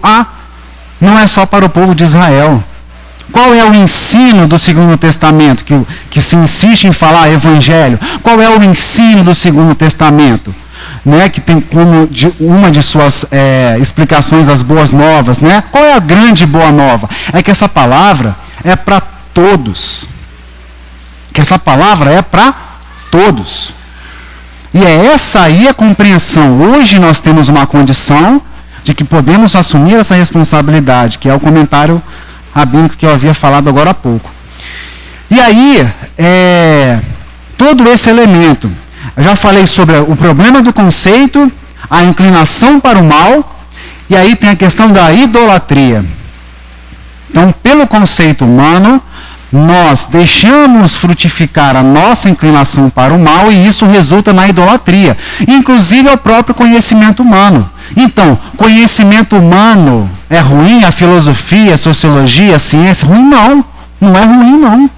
não é só para o povo de Israel. Qual é o ensino do Segundo Testamento, que se insiste em falar evangelho? Qual é o ensino do Segundo Testamento? Né, que tem como uma de suas explicações as boas novas, né? Qual é a grande boa nova? É que essa palavra é para todos. Que essa palavra é para todos. E é essa aí a compreensão. Hoje nós temos uma condição de que podemos assumir essa responsabilidade, que é o comentário rabínico que eu havia falado agora há pouco. E aí, todo esse elemento, Eu já falei sobre o problema do conceito, a inclinação para o mal, e aí tem a questão da idolatria. Então, pelo conceito humano, nós deixamos frutificar a nossa inclinação para o mal e isso resulta na idolatria, inclusive ao próprio conhecimento humano. Então, conhecimento humano é ruim? A filosofia, a sociologia, a ciência, ruim? Não, não é ruim não.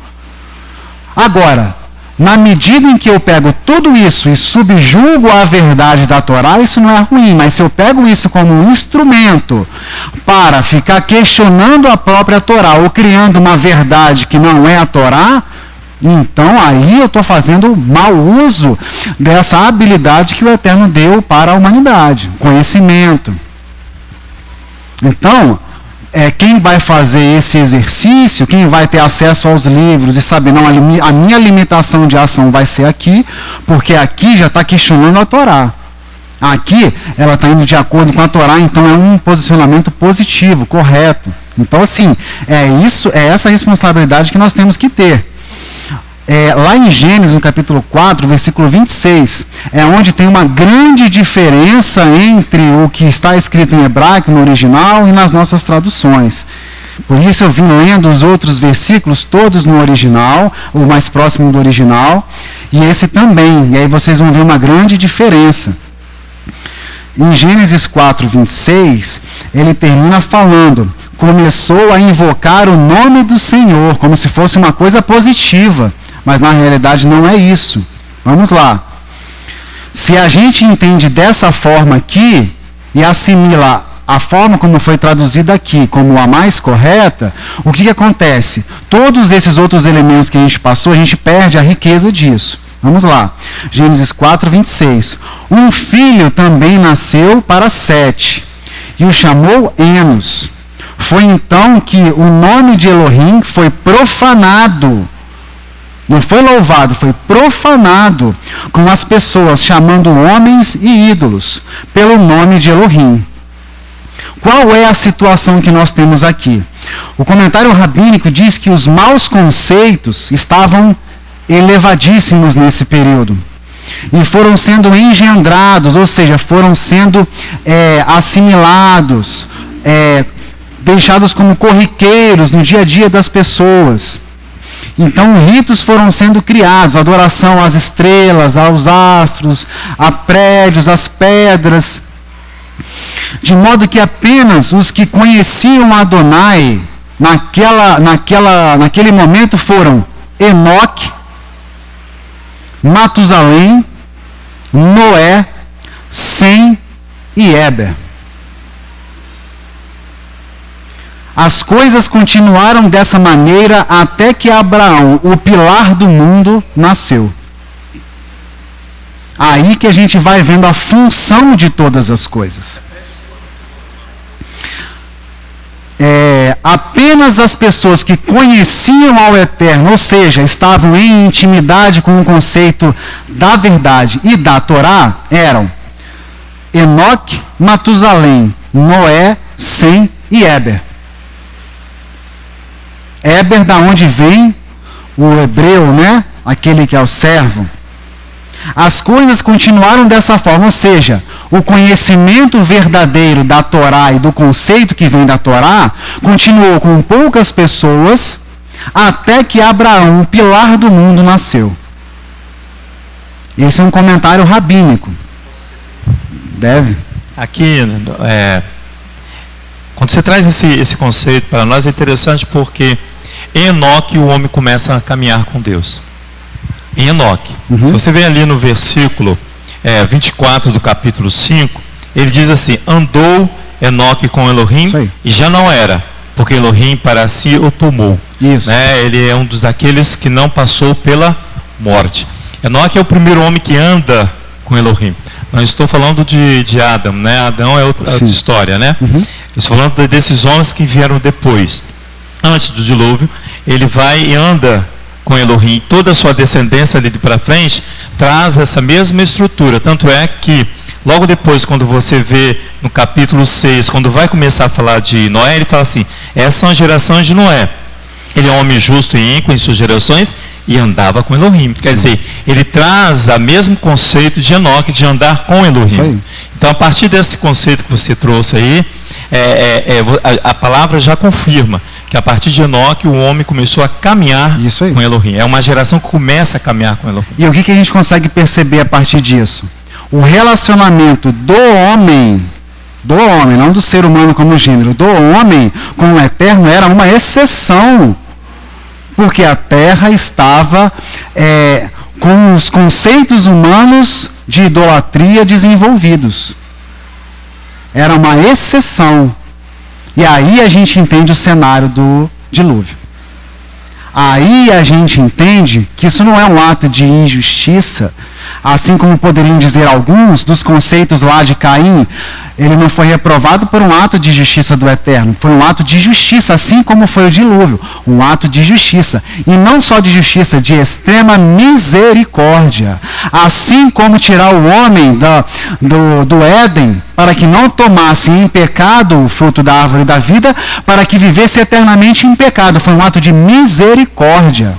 Agora, na medida em que eu pego tudo isso e subjugo a verdade da Torá, isso não é ruim, mas se eu pego isso como um instrumento para ficar questionando a própria Torá ou criando uma verdade que não é a Torá, então aí eu estou fazendo mau uso dessa habilidade que o Eterno deu para a humanidade, conhecimento. Então, quem vai fazer esse exercício, quem vai ter acesso aos livros e saber, não, a minha limitação de ação vai ser aqui, porque aqui já está questionando a Torá. Aqui ela está indo de acordo com a Torá, então é um posicionamento positivo, correto. Então, assim, é essa responsabilidade que nós temos que ter. Lá em Gênesis, no capítulo 4, versículo 26, é onde tem uma grande diferença entre o que está escrito em hebraico, no original, e nas nossas traduções. Por isso eu vim lendo os outros versículos, todos no original, o mais próximo do original, e esse também, e aí vocês vão ver uma grande diferença. Em Gênesis 4, 26, ele termina falando, começou a invocar o nome do Senhor, como se fosse uma coisa positiva. Mas na realidade não é isso. Vamos lá. Se a gente entende dessa forma aqui e assimila a forma como foi traduzida aqui como a mais correta, o que acontece? Todos esses outros elementos que a gente passou, a gente perde a riqueza disso. Vamos lá. Gênesis 4, 26. Um filho também nasceu para Sete e o chamou Enos. Foi então que o nome de Elohim foi profanado. Não foi louvado, foi profanado com as pessoas chamando homens e ídolos pelo nome de Elohim. Qual é a situação que nós temos aqui? O comentário rabínico diz que os maus conceitos estavam elevadíssimos nesse período. E foram sendo engendrados, ou seja, foram sendo assimilados, deixados como corriqueiros no dia a dia das pessoas. Então, ritos foram sendo criados, adoração às estrelas, aos astros, a prédios, às pedras, de modo que apenas os que conheciam Adonai naquele momento foram Enoque, Matusalém, Noé, Sem e Éber. As coisas continuaram dessa maneira até que Abraão, o pilar do mundo, nasceu. Aí que a gente vai vendo a função de todas as coisas. Apenas as pessoas que conheciam ao Eterno, ou seja, estavam em intimidade com o conceito da verdade e da Torá, eram Enoque, Matusalém, Noé, Sem e Éber. Éber, da onde vem o hebreu, né? Aquele que é o servo. As coisas continuaram dessa forma, ou seja, o conhecimento verdadeiro da Torá e do conceito que vem da Torá continuou com poucas pessoas até que Abraão, o pilar do mundo, nasceu. Esse é um comentário rabínico. Deve? Aqui, quando você traz esse conceito para nós, é interessante porque em Enoque o homem começa a caminhar com Deus. Em Enoque. Se você vem ali no versículo 24 do capítulo 5, ele diz assim, andou Enoque com Elohim e já não era, porque Elohim para si o tomou. Isso. Ele é um daqueles que não passou pela morte. Enoque é o primeiro homem que anda com Elohim. Não estou falando de Adão, né? Adão é outra história, né? Estou falando desses homens que vieram depois. Antes do dilúvio, ele vai e anda com Elohim. Toda a sua descendência ali para frente traz essa mesma estrutura. Tanto é que, logo depois, quando você vê no capítulo 6, quando vai começar a falar de Noé, ele fala assim, essas são as gerações de Noé. Ele é um homem justo e ímpio em suas gerações, e andava com Elohim. Quer dizer, ele traz o mesmo conceito de Enoque, de andar com Elohim. Então, a partir desse conceito que você trouxe aí, a palavra já confirma que a partir de Enoque o homem começou a caminhar com Elohim. É uma geração que começa a caminhar com Elohim. E o que a gente consegue perceber a partir disso? O relacionamento do homem, não do ser humano como gênero, do homem com o Eterno era uma exceção. Porque a Terra estava com os conceitos humanos de idolatria desenvolvidos. Era uma exceção. E aí a gente entende o cenário do dilúvio. Aí a gente entende que isso não é um ato de injustiça, assim como poderiam dizer alguns dos conceitos lá de Caim. Ele não foi reprovado por um ato de justiça do Eterno, foi um ato de justiça, assim como foi o dilúvio, um ato de justiça. E não só de justiça, de extrema misericórdia. Assim como tirar o homem do Éden, para que não tomasse em pecado o fruto da árvore da vida, para que vivesse eternamente em pecado. Foi um ato de misericórdia.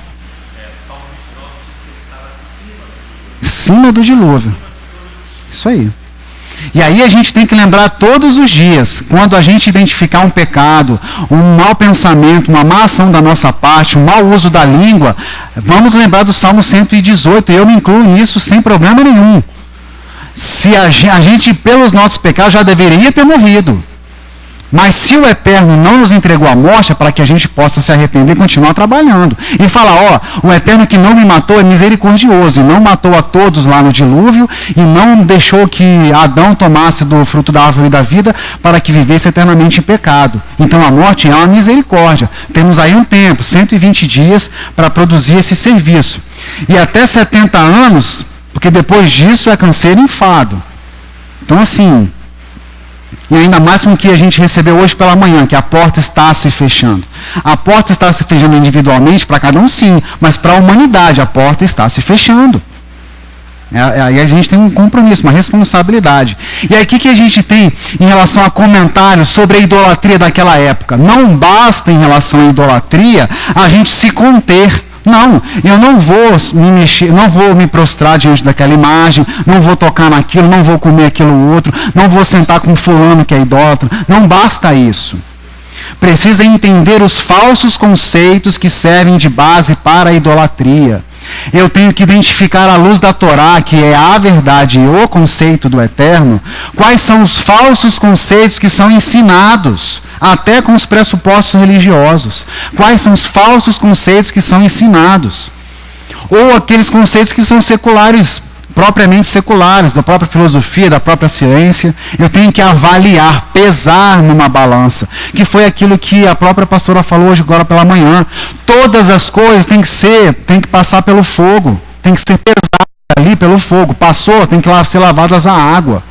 Acima do dilúvio. Isso aí. E aí a gente tem que lembrar todos os dias, quando a gente identificar um pecado, um mau pensamento, uma má ação da nossa parte, um mau uso da língua, vamos lembrar do Salmo 118, e eu me incluo nisso sem problema nenhum. Se a gente, pelos nossos pecados, já deveria ter morrido. Mas se o Eterno não nos entregou a morte, é para que a gente possa se arrepender e continuar trabalhando. E falar, o Eterno que não me matou é misericordioso, e não matou a todos lá no dilúvio, e não deixou que Adão tomasse do fruto da árvore da vida, para que vivesse eternamente em pecado. Então a morte é uma misericórdia. Temos aí um tempo, 120 dias, para produzir esse serviço. E até 70 anos, porque depois disso é canseiro e enfado. Então assim... E ainda mais com o que a gente recebeu hoje pela manhã, que a porta está se fechando. A porta está se fechando individualmente para cada um, sim, mas para a humanidade a porta está se fechando. Aí a gente tem um compromisso, uma responsabilidade. E aí o que a gente tem em relação a comentários sobre a idolatria daquela época? Não basta em relação à idolatria a gente se conter. Não, eu não vou me mexer, não vou me prostrar diante daquela imagem, não vou tocar naquilo, não vou comer aquilo outro, não vou sentar com fulano que é idólatra. Não basta isso. Precisa entender os falsos conceitos que servem de base para a idolatria. Eu tenho que identificar à luz da Torá, que é a verdade e o conceito do Eterno, quais são os falsos conceitos que são ensinados, até com os pressupostos religiosos. Quais são os falsos conceitos que são ensinados? Ou aqueles conceitos que são seculares, propriamente seculares, da própria filosofia, da própria ciência. Eu tenho que avaliar, pesar numa balança, que foi aquilo que a própria pastora falou hoje, agora pela manhã. Todas as coisas tem que passar pelo fogo, tem que ser pesado ali pelo fogo. Passou, tem que ser lavadas a água.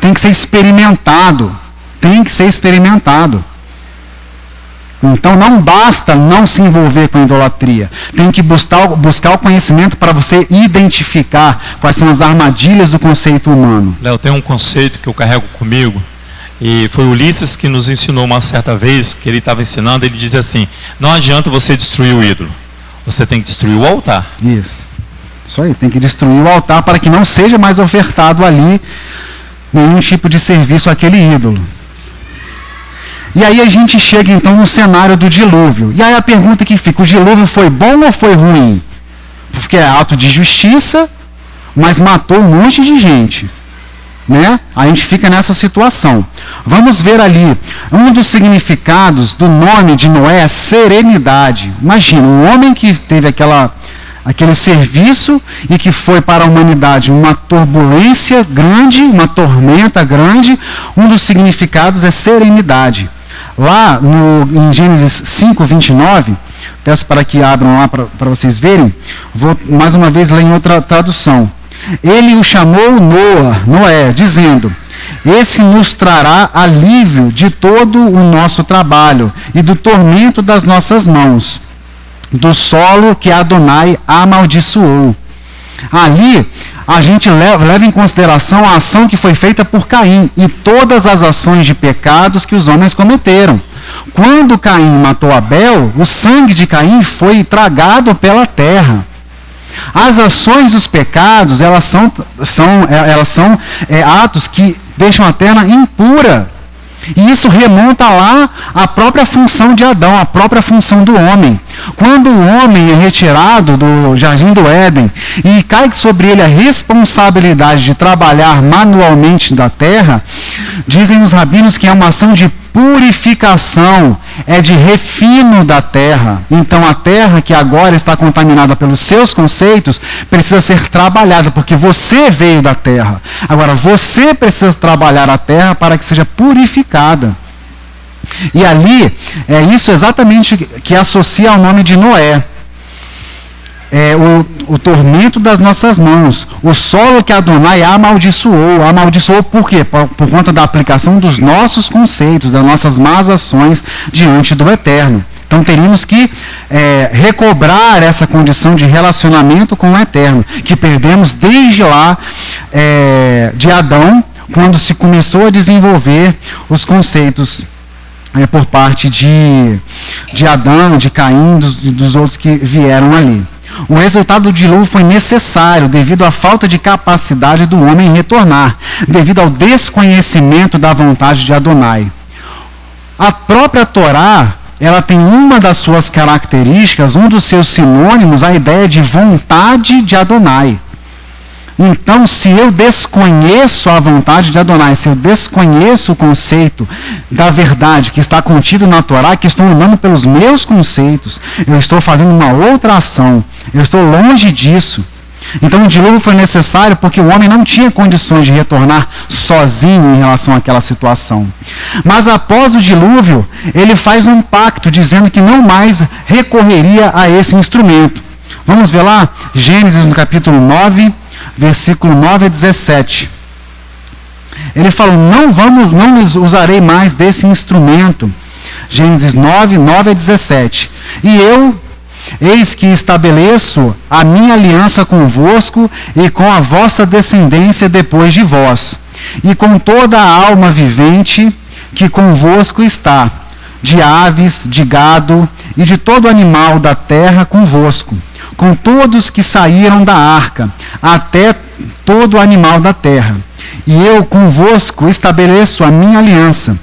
Tem que ser experimentado. Então não basta não se envolver com a idolatria. Tem que buscar o conhecimento para você identificar quais são as armadilhas do conceito humano. Léo, tem um conceito que eu carrego comigo, e foi Ulisses que nos ensinou uma certa vez, que ele estava ensinando, ele dizia assim: não adianta você destruir o ídolo, você tem que destruir o altar. Isso aí, tem que destruir o altar para que não seja mais ofertado ali nenhum tipo de serviço àquele ídolo. E aí a gente chega então no cenário do dilúvio. E aí a pergunta que fica: o dilúvio foi bom ou foi ruim? Porque é ato de justiça, mas matou um monte de gente. Né? A gente fica nessa situação. Vamos ver ali. Um dos significados do nome de Noé é serenidade. Imagina, um homem que teve aquele serviço e que foi para a humanidade uma turbulência grande, uma tormenta grande. Um dos significados é serenidade. Lá em Gênesis 5:29, peço para que abram lá para vocês verem, vou mais uma vez ler em outra tradução. Ele o chamou Noé, dizendo: esse nos trará alívio de todo o nosso trabalho e do tormento das nossas mãos, do solo que Adonai amaldiçoou. Ali a gente leva em consideração a ação que foi feita por Caim e todas as ações de pecados que os homens cometeram. quando Caim matou Abel, o sangue de Caim foi tragado pela terra. As ações dos pecados, elas são atos que deixam a terra impura. E isso remonta lá à própria função de Adão, à própria função do homem. Quando o homem é retirado do jardim do Éden e cai sobre ele a responsabilidade de trabalhar manualmente da terra, dizem os rabinos que é uma ação de purificação, é de refino da terra. Então a terra que agora está contaminada pelos seus conceitos precisa ser trabalhada, porque você veio da terra. Agora você precisa trabalhar a terra para que seja purificada. E ali, é isso exatamente que associa ao nome de Noé. O tormento das nossas mãos, o solo que Adonai amaldiçoou por quê? Por conta da aplicação dos nossos conceitos, das nossas más ações diante do Eterno. Então teríamos que recobrar essa condição de relacionamento com o Eterno, que perdemos desde lá de Adão, quando se começou a desenvolver os conceitos por parte de Adão, de Caim, dos outros que vieram ali. O resultado do dilúvio foi necessário devido à falta de capacidade do homem em retornar, devido ao desconhecimento da vontade de Adonai. A própria Torá, ela tem uma das suas características, um dos seus sinônimos, a ideia de vontade de Adonai. Então, se eu desconheço a vontade de Adonai, se eu desconheço o conceito da verdade que está contido na Torá, que estou andando pelos meus conceitos, eu estou fazendo uma outra ação, eu estou longe disso. Então o dilúvio foi necessário porque o homem não tinha condições de retornar sozinho em relação àquela situação. Mas após o dilúvio, ele faz um pacto dizendo que não mais recorreria a esse instrumento. Vamos ver lá? Gênesis no capítulo 9, versículo 9 a 17. Ele falou, não usarei mais desse instrumento. Gênesis 9, 9 a 17. E eu, eis que estabeleço a minha aliança convosco e com a vossa descendência depois de vós, e com toda a alma vivente que convosco está, de aves, de gado e de todo animal da terra convosco, com todos que saíram da arca, até todo animal da terra. E eu convosco estabeleço a minha aliança,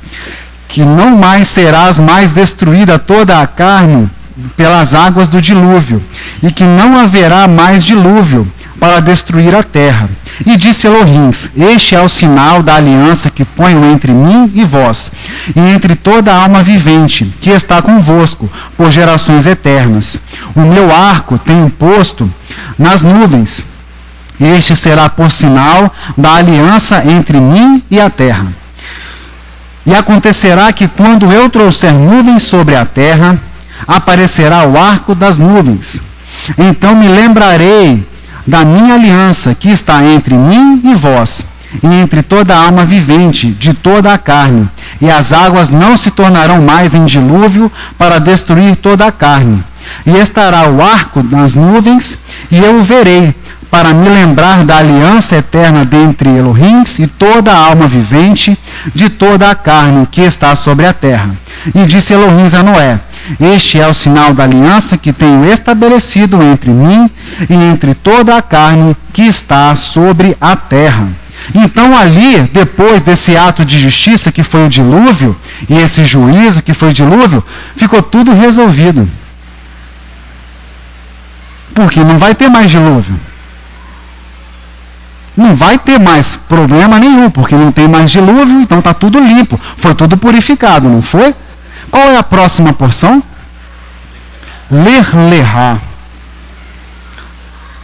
que não mais serás mais destruída toda a carne pelas águas do dilúvio, e que não haverá mais dilúvio para destruir a terra. E disse Elohim, este é o sinal da aliança que ponho entre mim e vós, e entre toda a alma vivente, que está convosco, por gerações eternas. O meu arco tenho posto nas nuvens. Este será por sinal da aliança entre mim e a terra. E acontecerá que quando eu trouxer nuvens sobre a terra, aparecerá o arco das nuvens. Então me lembrarei da minha aliança que está entre mim e vós, e entre toda a alma vivente, de toda a carne, e as águas não se tornarão mais em dilúvio para destruir toda a carne. E estará o arco nas nuvens, e eu o verei, para me lembrar da aliança eterna dentre Elohim e toda a alma vivente, de toda a carne que está sobre a terra. E disse Elohim a Noé, este é o sinal da aliança que tenho estabelecido entre mim e entre toda a carne que está sobre a terra. Então ali, depois desse ato de justiça que foi o dilúvio, e esse juízo que foi o dilúvio, ficou tudo resolvido. Porque não vai ter mais dilúvio. Não vai ter mais problema nenhum, porque não tem mais dilúvio, então está tudo limpo. Foi tudo purificado, não foi? Qual é a próxima porção? Ler-lerá.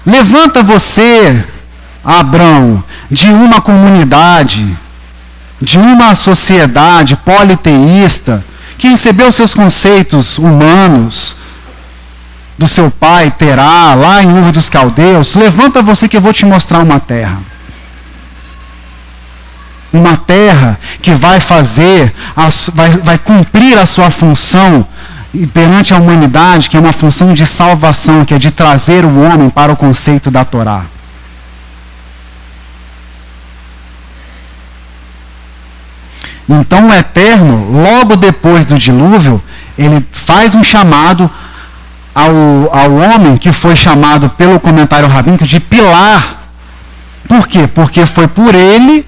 Levanta você, Abrão, de uma comunidade, de uma sociedade politeísta, que recebeu seus conceitos humanos do seu pai Terá, lá em Ur dos Caldeus. Levanta você que eu vou te mostrar uma terra. Uma terra que vai fazer, vai cumprir a sua função perante a humanidade, que é uma função de salvação, que é de trazer o homem para o conceito da Torá. Então o Eterno, logo depois do dilúvio, ele faz um chamado ao homem que foi chamado pelo comentário rabínico de pilar. Por quê? Porque foi por ele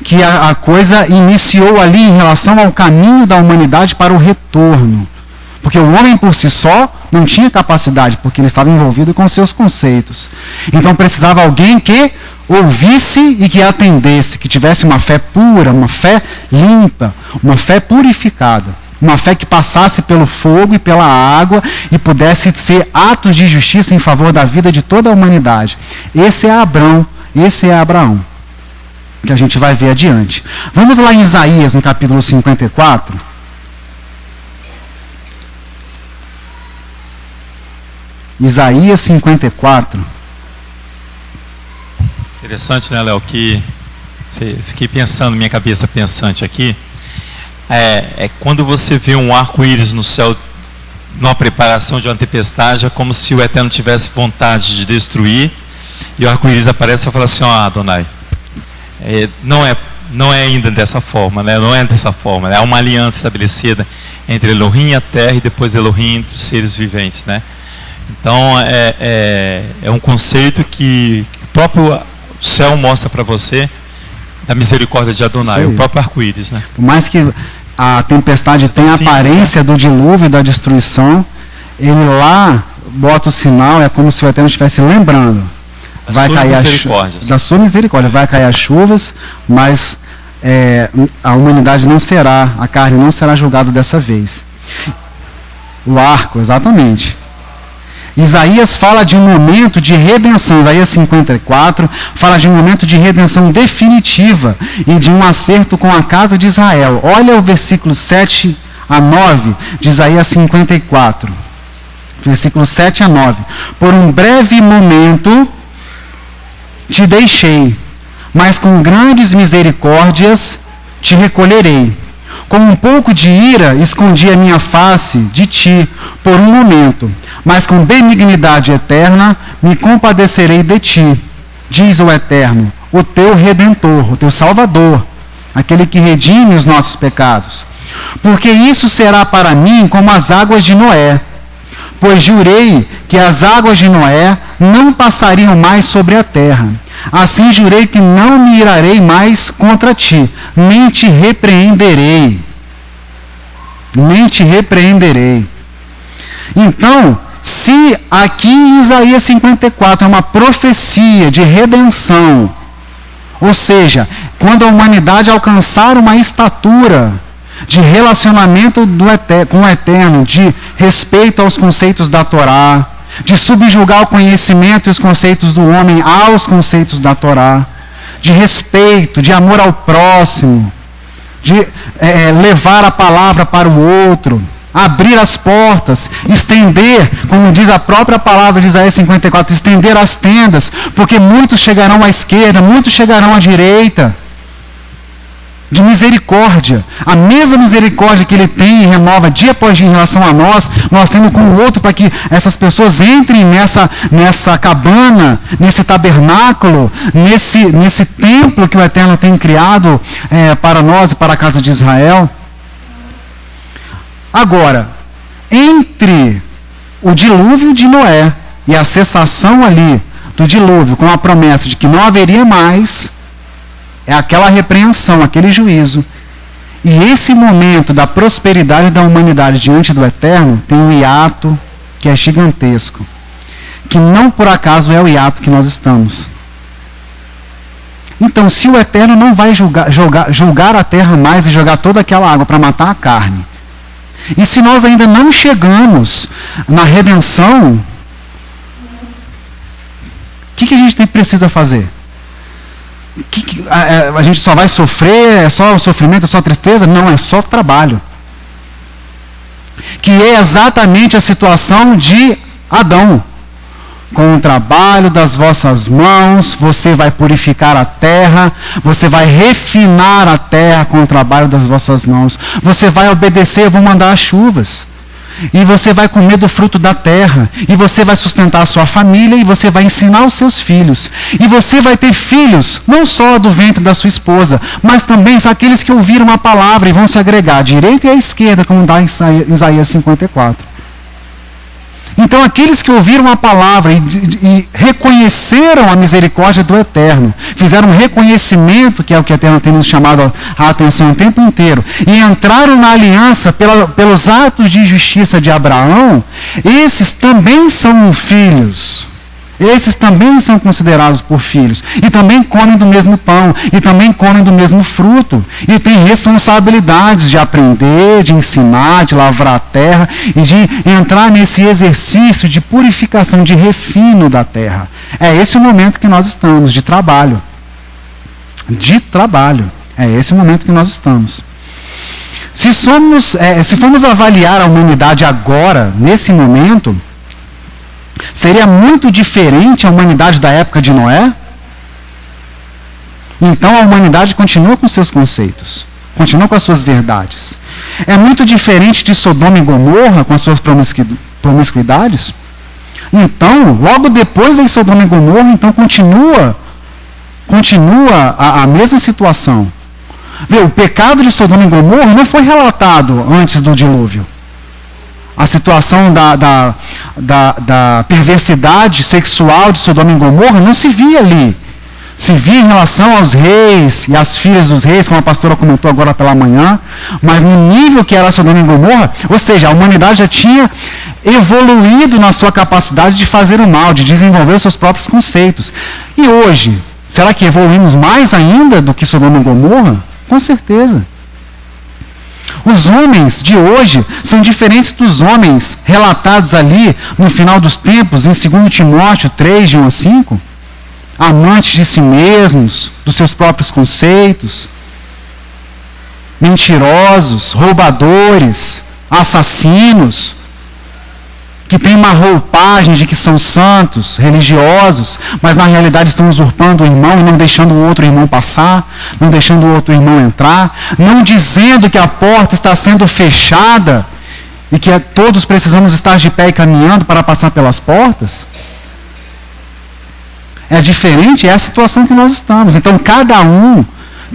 que a coisa iniciou ali em relação ao caminho da humanidade para o retorno. Porque o homem por si só não tinha capacidade, porque ele estava envolvido com seus conceitos. Então precisava alguém que ouvisse e que atendesse, que tivesse uma fé pura, uma fé limpa, uma fé purificada. Uma fé que passasse pelo fogo e pela água e pudesse ser atos de justiça em favor da vida de toda a humanidade. Esse é Abraão, que a gente vai ver adiante. Vamos lá em Isaías, no capítulo 54. Isaías 54. Interessante, né, Léo, que fiquei pensando, minha cabeça pensante aqui, quando você vê um arco-íris no céu, numa preparação de uma tempestade, é como se o Eterno tivesse vontade de destruir, e o arco-íris aparece e fala assim, Adonai, não é ainda dessa forma, né? Não é dessa forma, é uma aliança estabelecida entre Elohim e a terra, e depois Elohim entre os seres viventes, né? Então, é um conceito que o próprio céu mostra para você, da misericórdia de Adonai, o próprio arco-íris, né? Por mais que a tempestade tenha a aparência do dilúvio e da destruição, ele lá bota o sinal, é como se o Eterno estivesse lembrando. Vai cair da sua misericórdia, vai cair as chuvas, mas a humanidade não será, a carne não será julgada dessa vez. O arco, exatamente. Isaías fala de um momento de redenção. Isaías 54 fala de um momento de redenção definitiva e de um acerto com a casa de Israel. Olha o versículo 7 a 9 de Isaías 54. Versículo 7 a 9. Por um breve momento te deixei, mas com grandes misericórdias te recolherei. Com um pouco de ira escondi a minha face de ti por um momento, mas com benignidade eterna me compadecerei de ti, diz o Eterno, o teu Redentor, o teu Salvador, aquele que redime os nossos pecados. Porque isso será para mim como as águas de Noé, pois jurei que as águas de Noé não passariam mais sobre a terra. Assim jurei que não me irarei mais contra ti, nem te repreenderei. Nem te repreenderei. Então, se aqui em Isaías 54 é uma profecia de redenção, ou seja, quando a humanidade alcançar uma estatura de relacionamento com o Eterno, de respeito aos conceitos da Torá, de subjugar o conhecimento e os conceitos do homem aos conceitos da Torá, de respeito, de amor ao próximo, de levar a palavra para o outro, abrir as portas, estender, como diz a própria palavra de Isaías 54, estender as tendas, porque muitos chegarão à esquerda, muitos chegarão à direita, de misericórdia, a mesma misericórdia que ele tem e renova dia após dia em relação a nós temos com o outro, para que essas pessoas entrem nessa cabana, nesse tabernáculo, nesse templo que o Eterno tem criado para nós e para a casa de Israel. Agora, entre o dilúvio de Noé e a cessação ali do dilúvio, com a promessa de que não haveria mais, é aquela repreensão, aquele juízo. E esse momento da prosperidade da humanidade diante do Eterno tem um hiato que é gigantesco. Que não por acaso é o hiato que nós estamos. Então, se o Eterno não vai julgar a terra mais e jogar toda aquela água para matar a carne, e se nós ainda não chegamos na redenção, o que a gente precisa fazer? A gente só vai sofrer, é só sofrimento, é só tristeza? Não, é só trabalho. Que é exatamente a situação de Adão. Com o trabalho das vossas mãos, você vai purificar a terra, você vai refinar a terra com o trabalho das vossas mãos. Você vai obedecer, eu vou mandar as chuvas. e você vai comer do fruto da terra, e você vai sustentar a sua família, e você vai ensinar os seus filhos. E você vai ter filhos, não só do ventre da sua esposa, mas também são aqueles que ouviram a palavra e vão se agregar à direita e à esquerda, como dá em Isaías 54. Então, aqueles que ouviram a palavra e reconheceram a misericórdia do Eterno, fizeram um reconhecimento, que é o que o Eterno tem nos chamado a atenção o tempo inteiro, e entraram na aliança pelos atos de justiça de Abraão, esses também são filhos. Esses também são considerados por filhos. E também comem do mesmo pão. E também comem do mesmo fruto. E têm responsabilidades de aprender, de ensinar, de lavrar a terra e de entrar nesse exercício de purificação, de refino da terra. É esse o momento que nós estamos, de trabalho. De trabalho. É esse o momento que nós estamos. Se formos avaliar a humanidade agora, nesse momento, seria muito diferente a humanidade da época de Noé? Então a humanidade continua com seus conceitos, continua com as suas verdades. É muito diferente de Sodoma e Gomorra com as suas promiscuidades? Então, logo depois de Sodoma e Gomorra, então continua a mesma situação. Vê, o pecado de Sodoma e Gomorra não foi relatado antes do dilúvio. A situação da perversidade sexual de Sodoma e Gomorra não se via ali. Se via em relação aos reis e às filhas dos reis, como a pastora comentou agora pela manhã, mas no nível que era Sodoma e Gomorra, ou seja, a humanidade já tinha evoluído na sua capacidade de fazer o mal, de desenvolver os seus próprios conceitos. E hoje, será que evoluímos mais ainda do que Sodoma e Gomorra? Com certeza. Os homens de hoje são diferentes dos homens relatados ali no final dos tempos, em 2 Timóteo 3, de 1 a 5. Amantes de si mesmos, dos seus próprios conceitos, mentirosos, roubadores, assassinos, que têm uma roupagem de que são santos, religiosos, mas na realidade estão usurpando o irmão e não deixando o outro irmão passar, não deixando o outro irmão entrar, não dizendo que a porta está sendo fechada e que todos precisamos estar de pé e caminhando para passar pelas portas. É diferente, é a situação que nós estamos. Então cada um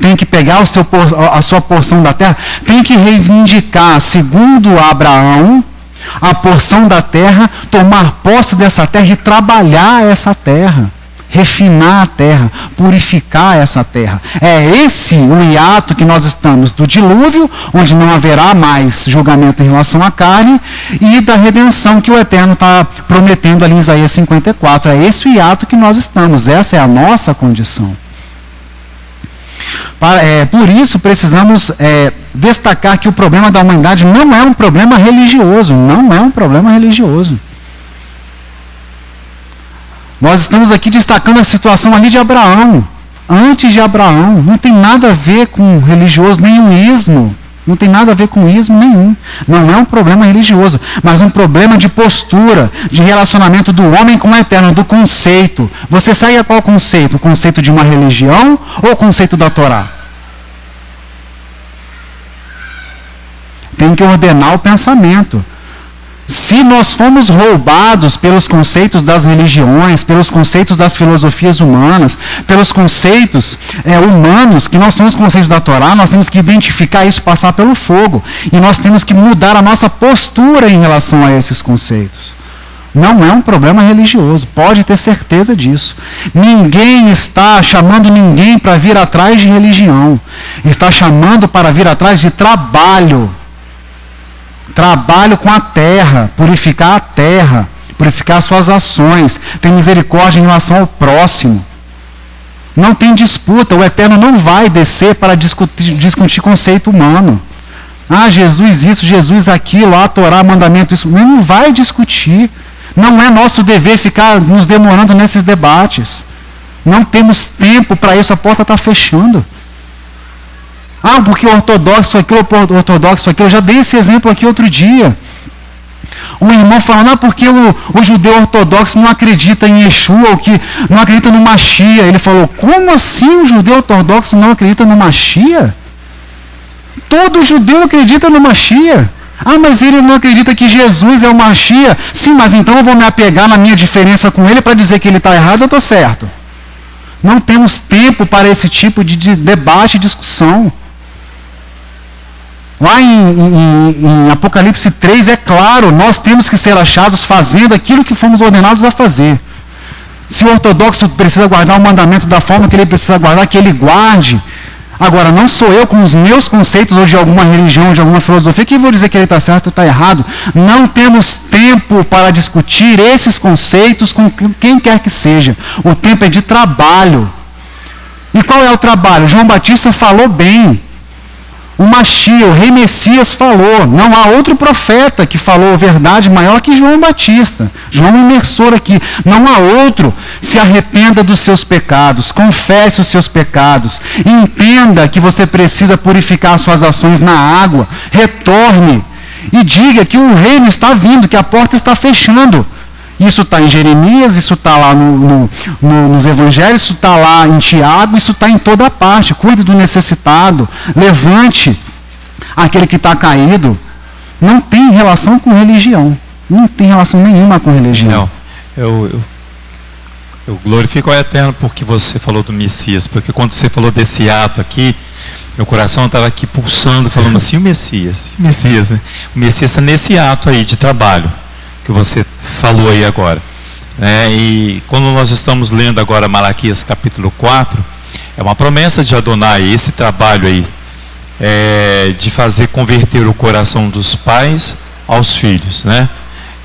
tem que pegar a sua porção da terra, tem que reivindicar, segundo Abraão, a porção da terra, tomar posse dessa terra e trabalhar essa terra, refinar a terra, purificar essa terra. É esse o hiato que nós estamos do dilúvio, onde não haverá mais julgamento em relação à carne, e da redenção que o Eterno está prometendo ali em Isaías 54. É esse o hiato que nós estamos, essa é a nossa condição. Por isso, precisamos destacar que o problema da humanidade não é um problema religioso. Não é um problema religioso. Nós estamos aqui destacando a situação ali de Abraão. Antes de Abraão. Não tem nada a ver com religioso, nem o ismo. Não tem nada a ver com ismo nenhum. Não é um problema religioso, mas um problema de postura, de relacionamento do homem com o Eterno, do conceito. Você segue a qual conceito? O conceito de uma religião ou o conceito da Torá? Tem que ordenar o pensamento. Se nós fomos roubados pelos conceitos das religiões, pelos conceitos das filosofias humanas, pelos conceitos humanos, que não são os conceitos da Torá, nós temos que identificar isso, passar pelo fogo. E nós temos que mudar a nossa postura em relação a esses conceitos. Não é um problema religioso, pode ter certeza disso. Ninguém está chamando ninguém para vir atrás de religião. Está chamando para vir atrás de trabalho. Trabalho com a terra, purificar suas ações, ter misericórdia em relação ao próximo. Não tem disputa, o Eterno não vai descer para discutir conceito humano. Ah, Jesus isso, Jesus aquilo, a Torá, mandamento isso. Não vai discutir. Não é nosso dever ficar nos demorando nesses debates. Não temos tempo para isso, a porta está fechando. Ah, porque ortodoxo aquilo, eu já dei esse exemplo aqui outro dia. Um irmão falando, porque o judeu ortodoxo não acredita em Yeshua, ou que não acredita no Mashiach. Ele falou, como assim o judeu ortodoxo não acredita no Mashiach? Todo judeu acredita no Mashiach. Ah, mas ele não acredita que Jesus é o Mashiach. Sim, mas então eu vou me apegar na minha diferença com ele para dizer que ele está errado ou eu estou certo. Não temos tempo para esse tipo de debate e discussão. Lá em Apocalipse 3 é claro, nós temos que ser achados fazendo aquilo que fomos ordenados a fazer. Se o ortodoxo precisa guardar o mandamento da forma que ele precisa guardar, que ele guarde. Agora, não sou eu com os meus conceitos ou de alguma religião, ou de alguma filosofia, que vou dizer que ele está certo ou está errado. Não temos tempo para discutir esses conceitos com quem quer que seja. O tempo é de trabalho. E qual é o trabalho? João Batista falou bem. O Mashiach, o rei Messias falou. Não há outro profeta que falou verdade maior que João Batista. João imersor aqui. Não há outro. Se arrependa dos seus pecados. Confesse os seus pecados. Entenda que você precisa purificar suas ações na água. Retorne. E diga que o reino está vindo, que a porta está fechando. Isso está em Jeremias, isso está lá nos evangelhos, isso está lá em Tiago, isso está em toda parte. Cuide do necessitado, levante aquele que está caído. Não tem relação com religião. Não tem relação nenhuma com religião. Não, eu glorifico ao Eterno porque você falou do Messias, porque quando você falou desse ato aqui, meu coração estava aqui pulsando, falando assim, o Messias, né? O Messias está nesse ato aí de trabalho que você falou aí agora. E quando nós estamos lendo agora Malaquias capítulo 4, é uma promessa de Adonai, esse trabalho aí, de fazer converter o coração dos pais aos filhos, né?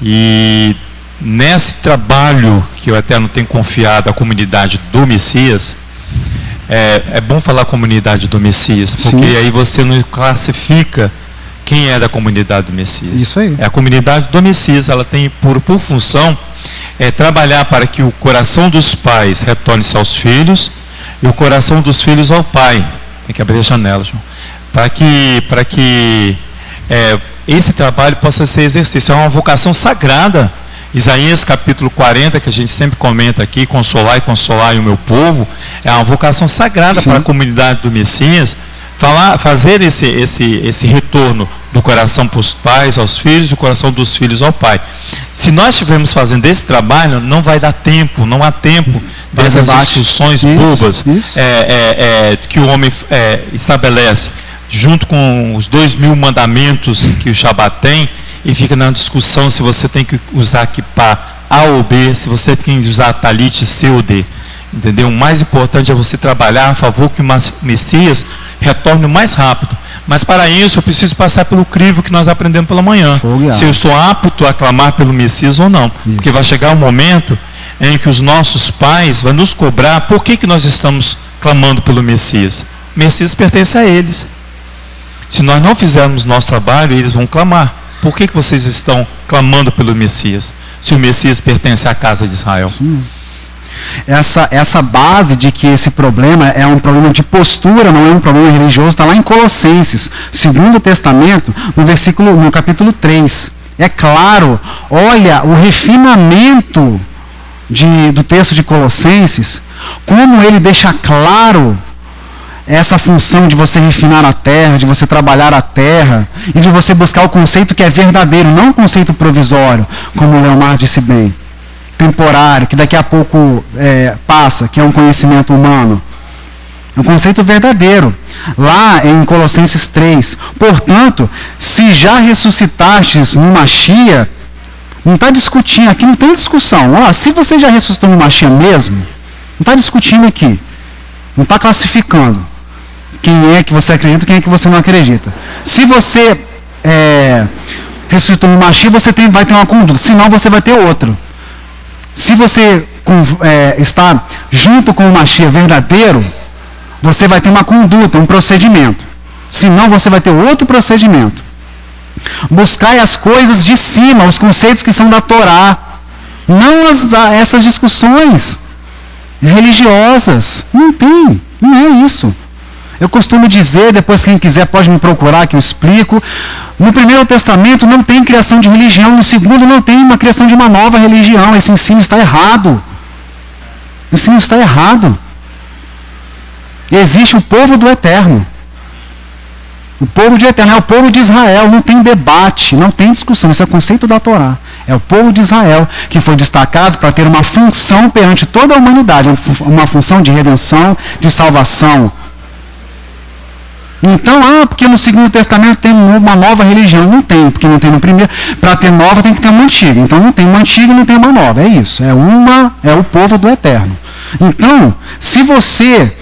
E nesse trabalho que o Eterno tem confiado à comunidade do Messias, é bom falar comunidade do Messias, porque Sim. Aí você não classifica quem é da comunidade do Messias. Isso aí. É a comunidade do Messias, ela tem por função trabalhar para que o coração dos pais retorne-se aos filhos e o coração dos filhos ao pai. Tem que abrir a janela, João. Para que esse trabalho possa ser exercício. É uma vocação sagrada. Isaías capítulo 40, que a gente sempre comenta aqui, consolai o meu povo, é uma vocação sagrada Sim. para a comunidade do Messias, fazer esse retorno do coração para os pais, aos filhos, e o coração dos filhos ao pai. Se nós estivermos fazendo esse trabalho, não vai dar tempo, não há tempo dessas discussões bobas que o homem estabelece, junto com os 2.000 mandamentos que o Shabat tem, e fica na discussão se você tem que usar kippah A ou B, se você tem que usar talit C ou D. Entendeu? O mais importante é você trabalhar a favor que o Messias retorne o mais rápido. Mas para isso eu preciso passar pelo crivo que nós aprendemos pela manhã. Se eu estou apto a clamar pelo Messias ou não. Isso. Porque vai chegar um momento em que os nossos pais vão nos cobrar por que nós estamos clamando pelo Messias. O Messias pertence a eles. Se nós não fizermos nosso trabalho, eles vão clamar. Por que vocês estão clamando pelo Messias? Se o Messias pertence à casa de Israel. Sim. Essa base de que esse problema é um problema de postura, não é um problema religioso, está lá em Colossenses, Segundo Testamento, no capítulo 3. É claro, olha o refinamento do texto de Colossenses, como ele deixa claro essa função de você refinar a terra, de você trabalhar a terra, e de você buscar o conceito que é verdadeiro, não um conceito provisório, como o Leomar disse bem. Temporário, que daqui a pouco passa, que é um conhecimento humano. É um conceito verdadeiro. Lá em Colossenses 3. Portanto, se já ressuscitastes no Mashiach, não está discutindo, aqui não tem discussão. Se você já ressuscitou no Mashiach mesmo, não está discutindo aqui. Não está classificando quem é que você acredita e quem é que você não acredita. Se você ressuscitou no Mashiach, você vai ter uma conduta, senão você vai ter outra. Se você está junto com o Mashiach verdadeiro, você vai ter uma conduta, um procedimento. Senão você vai ter outro procedimento. Buscai as coisas de cima, os conceitos que são da Torá. Não essas discussões religiosas. Não é isso. Eu costumo dizer, depois quem quiser pode me procurar que eu explico. No Primeiro Testamento não tem criação de religião, no Segundo não tem uma criação de uma nova religião. Esse ensino está errado. Esse ensino está errado. Existe o povo do Eterno. O povo de eterno é o povo de Israel, não tem debate, não tem discussão, isso é o conceito da Torá. É o povo de Israel que foi destacado para ter uma função perante toda a humanidade, uma função de redenção, de salvação. Então, porque no Segundo Testamento tem uma nova religião. Não tem, porque não tem no primeiro. Para ter nova tem que ter uma antiga. Então não tem uma antiga e não tem uma nova. É isso. É o povo do eterno. Então, se você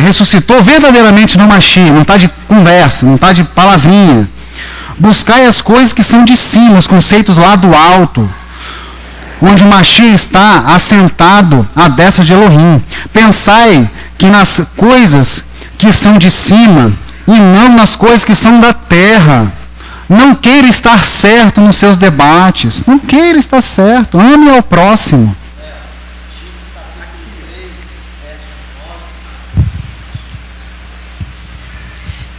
ressuscitou verdadeiramente no Mashiach, não está de conversa, não está de palavrinha, buscai as coisas que são de cima, os conceitos lá do alto, onde o Mashiach está assentado à destra de Elohim. Pensai que nas coisas que são de cima e não nas coisas que são da terra. Não queira estar certo nos seus debates. Não queira estar certo. Ame ao próximo.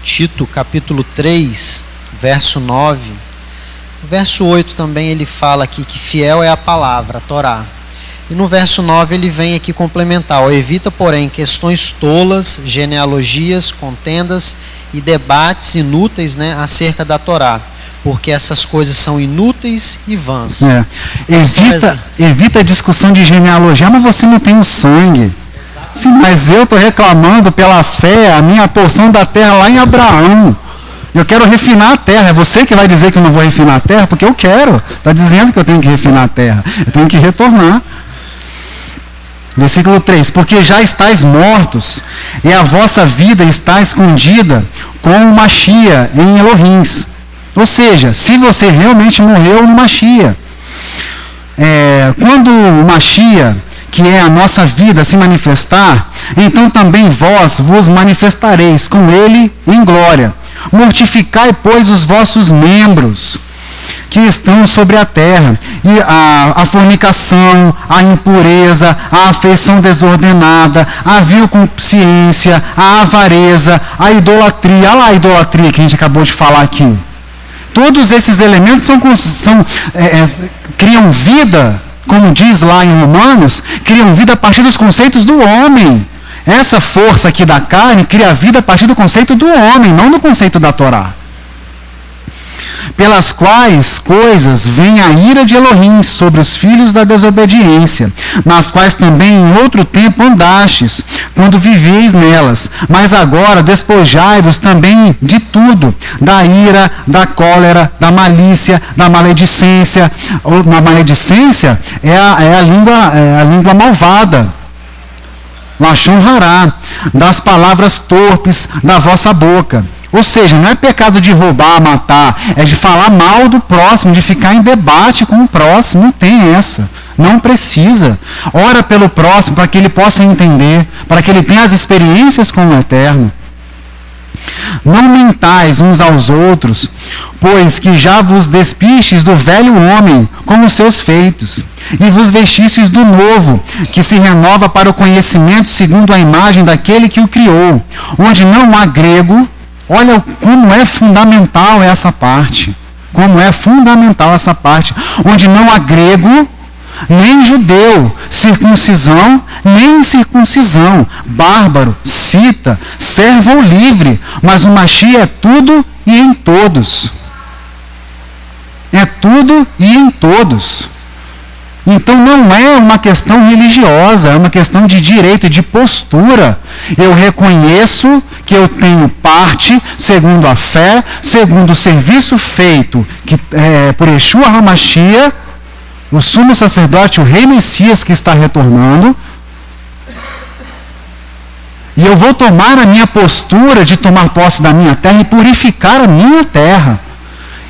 Tito, capítulo 3, verso 9. Verso 8 também ele fala aqui que fiel é a palavra, a Torá. E no verso 9 ele vem aqui complementar. Evita, porém, questões tolas, genealogias, contendas e debates inúteis, acerca da Torá. Porque essas coisas são inúteis e vãs. Evita a discussão de genealogia, mas você não tem o sangue. Sim, mas eu estou reclamando pela fé, a minha porção da terra lá em Abraão. Eu quero refinar a terra. É você que vai dizer que eu não vou refinar a terra? Porque eu quero. Está dizendo que eu tenho que refinar a terra. Eu tenho que retornar. Versículo 3. Porque já estáis mortos, e a vossa vida está escondida com o Mashiach em Elohims. Ou seja, se você realmente morreu no Mashiach. Quando o Mashiach, que é a nossa vida, se manifestar, então também vós vos manifestareis com ele em glória. Mortificai, pois, os vossos membros que estão sobre a terra, e a fornicação, a impureza, a afeição desordenada, a vil consciência, a avareza, a idolatria. Olha lá a idolatria que a gente acabou de falar aqui. Todos esses elementos criam vida, como diz lá em Romanos, criam vida a partir dos conceitos do homem. Essa força aqui da carne cria vida a partir do conceito do homem, não do conceito da Torá. Pelas quais coisas vem a ira de Elohim sobre os filhos da desobediência, nas quais também em outro tempo andastes, quando vivíeis nelas. Mas agora despojai-vos também de tudo, da ira, da cólera, da malícia, da maledicência. A maledicência é a língua malvada. Lashon hará, das palavras torpes da vossa boca. Ou seja, não é pecado de roubar, matar, é de falar mal do próximo, de ficar em debate com o próximo. Não tem essa. Não precisa. Ora pelo próximo para que ele possa entender, para que ele tenha as experiências com o Eterno. Não mentais uns aos outros, pois que já vos despistes do velho homem com os seus feitos, e vos vestistes do novo, que se renova para o conhecimento segundo a imagem daquele que o criou, onde não há grego. Olha como é fundamental essa parte. Como é fundamental essa parte. Onde não há grego, nem judeu, circuncisão, nem incircuncisão, bárbaro, cita, servo ou livre, mas o Mashiach é tudo e em todos. É tudo e em todos. Então não é uma questão religiosa, é uma questão de direito, de postura. Eu reconheço que eu tenho parte, segundo a fé, segundo o serviço feito por Yeshua HaMashiach, o sumo sacerdote, o rei Messias que está retornando. E eu vou tomar a minha postura de tomar posse da minha terra e purificar a minha terra.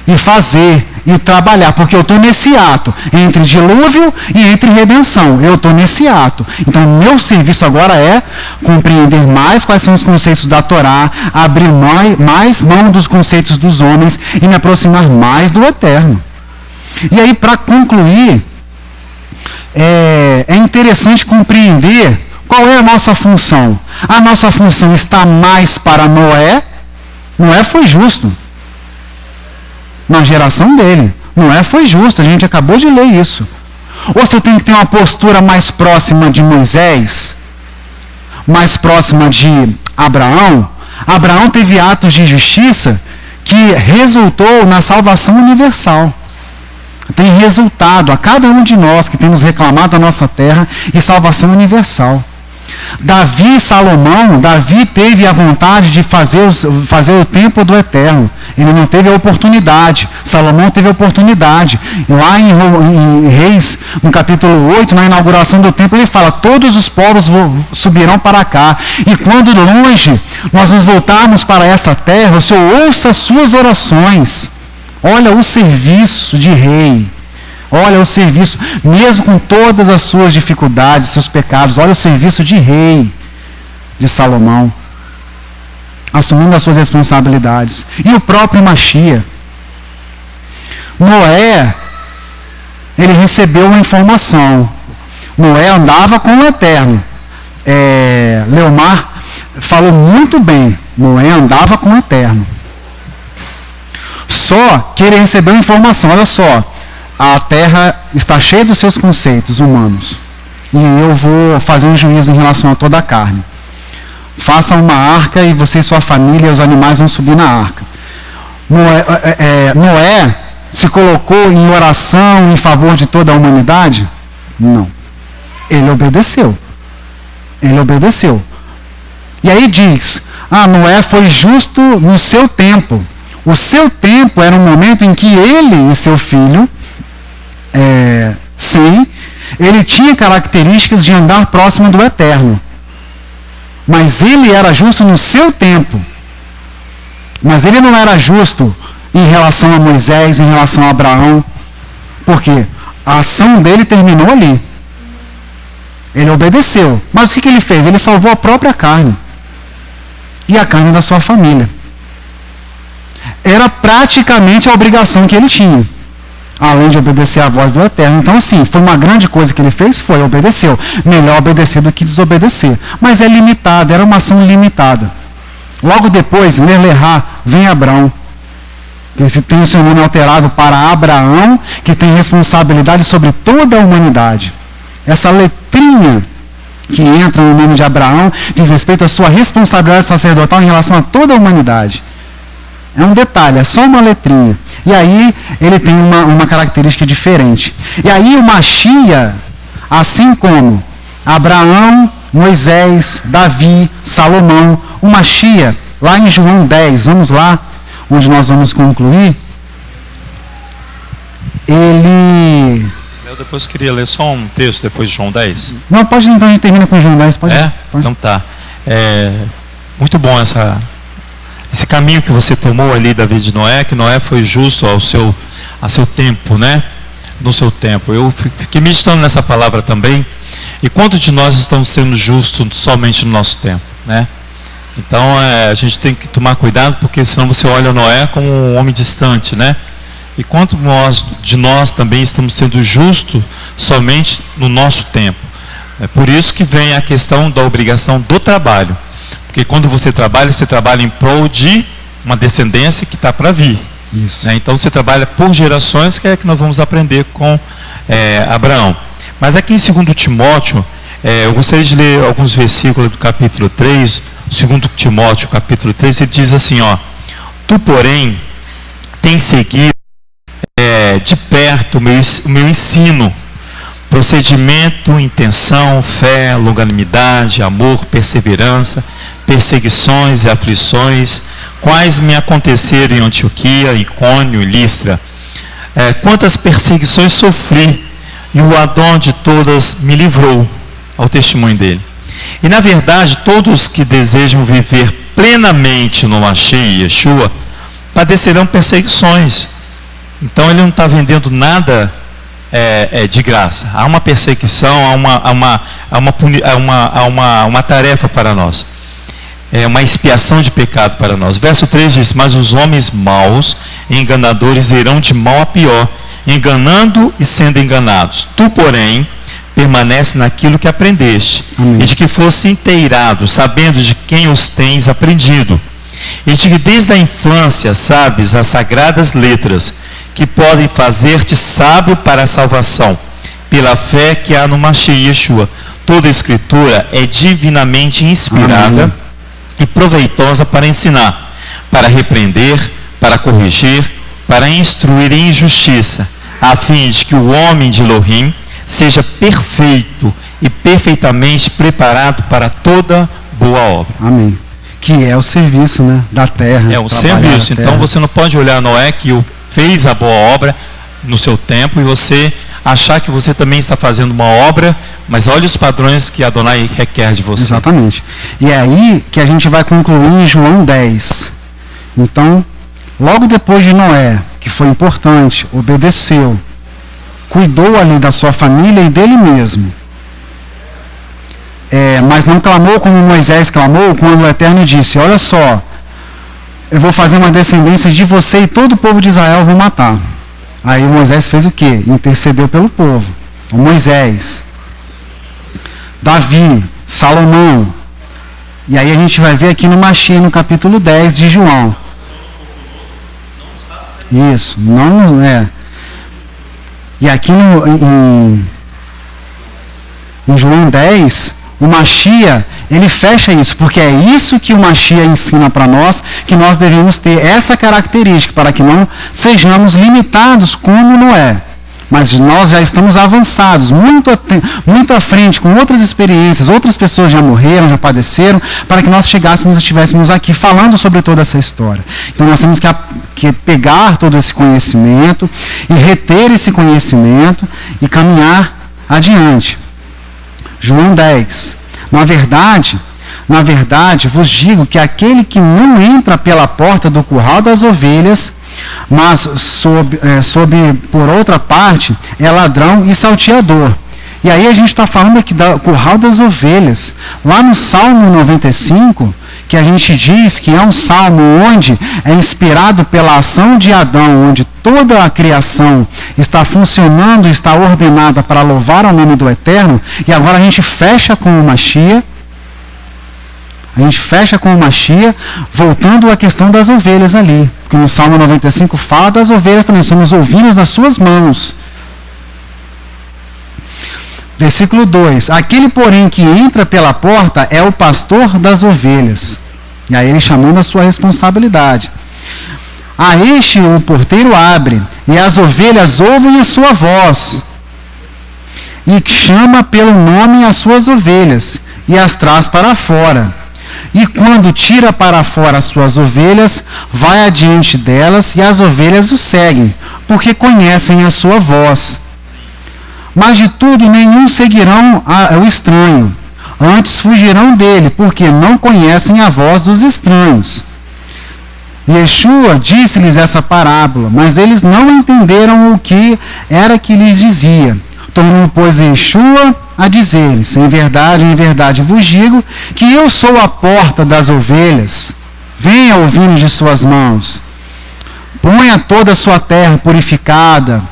E fazer, e trabalhar, porque eu estou nesse ato, entre dilúvio e entre redenção, eu estou nesse ato. Então, meu serviço agora é compreender mais quais são os conceitos da Torá, abrir mais mão dos conceitos dos homens e me aproximar mais do Eterno. E aí, para concluir, é interessante compreender qual é a nossa função. A nossa função está mais para Noé. Noé foi justo na geração dele. Noé foi justo, a gente acabou de ler isso. Ou você tem que ter uma postura mais próxima de Moisés, mais próxima de Abraão, Abraão teve atos de justiça que resultou na salvação universal. Tem resultado a cada um de nós que temos reclamado da nossa terra e salvação universal. Davi e Salomão, Davi teve a vontade de fazer o templo do Eterno. Ele não teve a oportunidade. Salomão teve a oportunidade. Lá em Reis, no capítulo 8, na inauguração do templo, ele fala: todos os povos subirão para cá. E quando longe nós nos voltarmos para essa terra, o Senhor ouça as suas orações. Olha o serviço de rei. Olha o serviço, mesmo com todas as suas dificuldades, seus pecados, olha o serviço de rei de Salomão, assumindo as suas responsabilidades. E o próprio Machia. Noé, ele recebeu uma informação. Noé andava com o Eterno. Leomar falou muito bem. Noé andava com o Eterno. Só que ele recebeu a informação, olha só. A terra está cheia dos seus conceitos humanos. E eu vou fazer um juízo em relação a toda a carne. Faça uma arca e você e sua família e os animais vão subir na arca. Noé se colocou em oração em favor de toda a humanidade? Não. Ele obedeceu. Ele obedeceu. E aí diz: Noé foi justo no seu tempo. O seu tempo era um momento em que ele e seu filho, sim, ele tinha características de andar próximo do Eterno. Mas ele era justo no seu tempo. Mas ele não era justo em relação a Moisés, em relação a Abraão. Por quê? A ação dele terminou ali. Ele obedeceu. Mas o que ele fez? Ele salvou a própria carne. E a carne da sua família. Era praticamente a obrigação que ele tinha. Além de obedecer à voz do Eterno. Então, assim, foi uma grande coisa que ele fez? Foi, obedeceu. Melhor obedecer do que desobedecer. Mas é limitado, era uma ação limitada. Logo depois, Lerlerá, vem Abrão. Que tem o seu nome alterado para Abraão, que tem responsabilidade sobre toda a humanidade. Essa letrinha que entra no nome de Abraão diz respeito à sua responsabilidade sacerdotal em relação a toda a humanidade. É um detalhe, é só uma letrinha. E aí ele tem uma característica diferente. E aí o Machia, assim como Abraão, Moisés, Davi, Salomão, o Machia, lá em João 10, vamos lá, onde nós vamos concluir, ele... Eu depois queria ler só um texto depois de João 10. Não, pode, então a gente termina com João 10. Pode. Então tá. Muito bom esse caminho que você tomou ali da vida de Noé, que Noé foi justo a seu tempo, né? No seu tempo. Eu fiquei meditando nessa palavra também. E quantos de nós estamos sendo justos somente no nosso tempo, né? Então a gente tem que tomar cuidado, porque senão você olha Noé como um homem distante, né? E quanto de nós também estamos sendo justos somente no nosso tempo. É por isso que vem a questão da obrigação do trabalho. Porque quando você trabalha em prol de uma descendência que está para vir. Isso. Né? Então você trabalha por gerações, que é que nós vamos aprender com Abraão. Mas aqui em 2 Timóteo, eu gostaria de ler alguns versículos do capítulo 3, 2 Timóteo, capítulo 3, ele diz assim, tu, porém, tens seguido de perto o meu ensino, procedimento, intenção, fé, longanimidade, amor, perseverança, perseguições e aflições, quais me aconteceram em Antioquia, Icônio e Listra. Quantas perseguições sofri, e o Adão de todas me livrou, ao testemunho dele. E na verdade, todos que desejam viver plenamente no Mashiach Yeshua, padecerão perseguições. Então ele não está vendendo nada de graça. Há uma perseguição, há uma tarefa para nós. Uma expiação de pecado para nós. Verso 3 diz: mas os homens maus e enganadores irão de mal a pior, enganando e sendo enganados. Tu, porém, permanece naquilo que aprendeste. Amém. E de que fosse inteirado, sabendo de quem os tens aprendido, e de que desde a infância sabes as sagradas letras, que podem fazer-te sábio para a salvação, pela fé que há no Mashiach Yeshua. Toda a escritura é divinamente inspirada. Amém. e proveitosa para ensinar, para repreender, para corrigir, para instruir em justiça, a fim de que o homem de Elohim seja perfeito e perfeitamente preparado para toda boa obra. Amém. Que é o serviço, né, da terra. É o serviço. Então você não pode olhar Noé que fez a boa obra no seu tempo e você achar que você também está fazendo uma obra, mas olha os padrões que Adonai requer de você. Exatamente. E é aí que a gente vai concluir em João 10. Então, logo depois de Noé, que foi importante, obedeceu, cuidou ali da sua família e dele mesmo. Mas não clamou como Moisés clamou quando o Eterno disse: olha só, eu vou fazer uma descendência de você e todo o povo de Israel eu vou matar. Aí Moisés fez o quê? Intercedeu pelo povo. O Moisés, Davi, Salomão. E aí a gente vai ver aqui no Mashiach, no capítulo 10 de João. Isso, não é. E aqui em João 10, o Mashiach, ele fecha isso, porque é isso que o Mashiach ensina para nós, que nós devemos ter essa característica, para que não sejamos limitados como Noé. Mas nós já estamos avançados, muito à frente, com outras experiências, outras pessoas já morreram, já padeceram, para que nós chegássemos e estivéssemos aqui falando sobre toda essa história. Então nós temos que pegar todo esse conhecimento e reter esse conhecimento e caminhar adiante. João 10. Na verdade, vos digo que aquele que não entra pela porta do curral das ovelhas, mas por outra parte, é ladrão e salteador. E aí a gente está falando aqui do curral das ovelhas. Lá no Salmo 95, que a gente diz que é um salmo onde é inspirado pela ação de Adão, onde toda a criação está funcionando, está ordenada para louvar o nome do Eterno, e agora a gente fecha com o Mashiach. A gente fecha com o Mashiach, voltando à questão das ovelhas ali. Porque no Salmo 95 fala das ovelhas também, somos ovelhas nas suas mãos. Versículo 2. Aquele, porém, que entra pela porta é o pastor das ovelhas. E aí ele chamando a sua responsabilidade. A este o porteiro abre, e as ovelhas ouvem a sua voz. E chama pelo nome as suas ovelhas, e as traz para fora. E quando tira para fora as suas ovelhas, vai adiante delas, e as ovelhas o seguem, porque conhecem a sua voz. Mas de tudo nenhum seguirão o estranho, antes fugirão dele, porque não conhecem a voz dos estranhos. Yeshua disse-lhes essa parábola, mas eles não entenderam o que era que lhes dizia. Tornou, pois, Yeshua a dizer-lhes: em verdade vos digo, que eu sou a porta das ovelhas. Venha ouvindo de suas mãos. Ponha toda a sua terra purificada,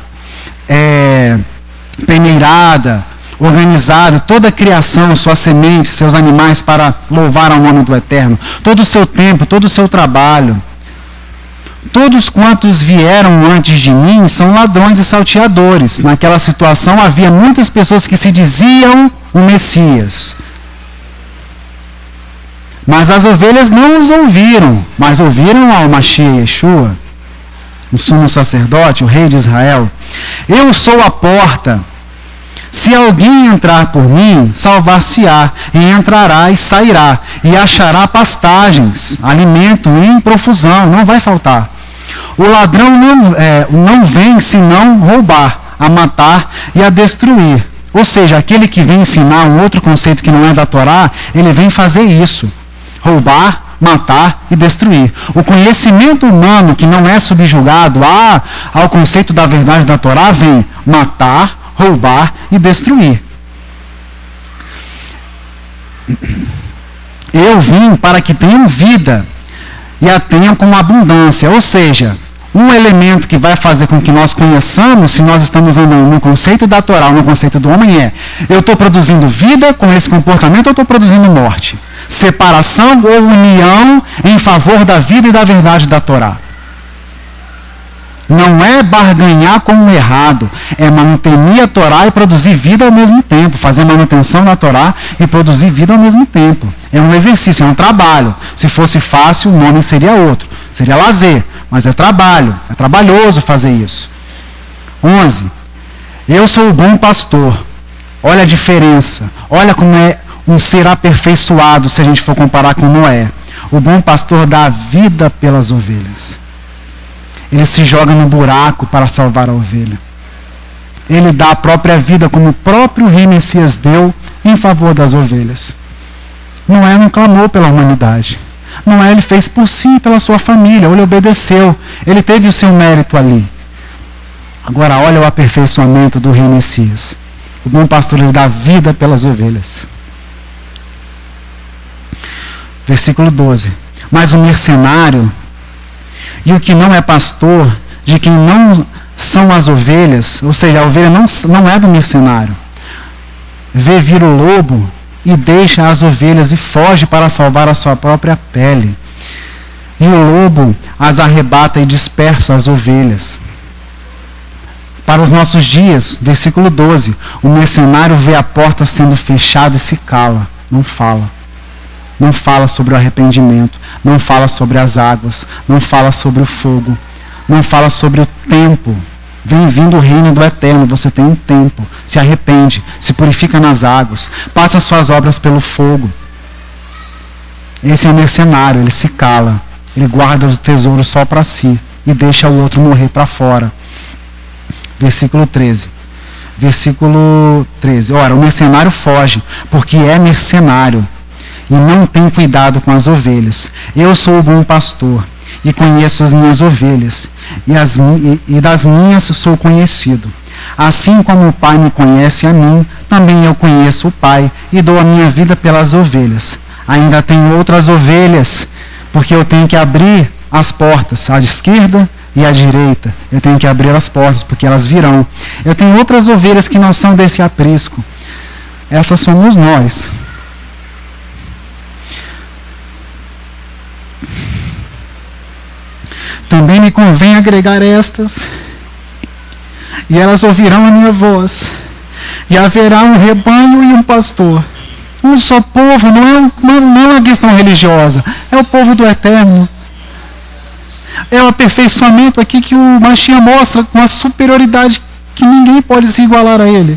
peneirada, organizada, toda a criação, sua semente, seus animais para louvar ao nome do Eterno. Todo o seu tempo, todo o seu trabalho. Todos quantos vieram antes de mim são ladrões e salteadores. Naquela situação havia muitas pessoas que se diziam o Messias. Mas as ovelhas não os ouviram, mas ouviram ao Mashiach Yeshua, o sumo sacerdote, o rei de Israel. Eu sou a porta. Se alguém entrar por mim, salvar-se-á, e entrará e sairá, e achará pastagens, alimento em profusão, não vai faltar. O ladrão não vem senão roubar, a matar e a destruir. Ou seja, aquele que vem ensinar um outro conceito que não é da Torá, ele vem fazer isso. Roubar, matar e destruir. O conhecimento humano que não é subjugado ao conceito da verdade da Torá vem matar, roubar e destruir. Eu vim para que tenham vida e a tenham com abundância. Ou seja, um elemento que vai fazer com que nós conheçamos se nós estamos andando no conceito da Torá, no conceito do homem eu estou produzindo vida com esse comportamento ou estou produzindo morte? Separação ou união em favor da vida e da verdade da Torá? Não é barganhar com o errado, é manter a Torá e produzir vida ao mesmo tempo, fazer manutenção da Torá e produzir vida ao mesmo tempo. É um exercício, é um trabalho. Se fosse fácil, o nome seria outro, seria lazer, mas é trabalho, é trabalhoso fazer isso. 11. Eu sou o bom pastor. Olha a diferença, olha como é um ser aperfeiçoado se a gente for comparar com Noé. O bom pastor dá a vida pelas ovelhas. Ele se joga no buraco para salvar a ovelha. Ele dá a própria vida, como o próprio rei Messias deu, em favor das ovelhas. Noé não clamou pela humanidade. Noé, ele fez por si e pela sua família. Ele obedeceu. Ele teve o seu mérito ali. Agora, olha o aperfeiçoamento do rei Messias. O bom pastor, ele dá vida pelas ovelhas. Versículo 12. Mas o mercenário e o que não é pastor, de quem não são as ovelhas, ou seja, a ovelha não é do mercenário, vê vir o lobo e deixa as ovelhas e foge para salvar a sua própria pele. E o lobo as arrebata e dispersa as ovelhas. Para os nossos dias, versículo 12, o mercenário vê a porta sendo fechada e se cala, não fala. Não fala sobre o arrependimento, não fala sobre as águas, não fala sobre o fogo, não fala sobre o tempo. Vem vindo o reino do eterno, você tem um tempo. Se arrepende, se purifica nas águas, passa as suas obras pelo fogo. Esse é o mercenário, ele se cala, ele guarda o tesouro só para si e deixa o outro morrer para fora. Versículo 13. Versículo 13. Ora, o mercenário foge, porque é mercenário e não tem cuidado com as ovelhas. Eu sou o bom pastor e conheço as minhas ovelhas, e das minhas sou conhecido. Assim como o Pai me conhece a mim, também eu conheço o Pai e dou a minha vida pelas ovelhas. Ainda tenho outras ovelhas, porque eu tenho que abrir as portas, à esquerda e à direita. Eu tenho que abrir as portas, porque elas virão. Eu tenho outras ovelhas que não são desse aprisco. Essas somos nós. Também me convém agregar estas, e elas ouvirão a minha voz, e haverá um rebanho e um pastor. Um só povo, não é uma questão religiosa, é o povo do eterno. É o aperfeiçoamento aqui que o Mashiach mostra com a superioridade que ninguém pode se igualar a ele.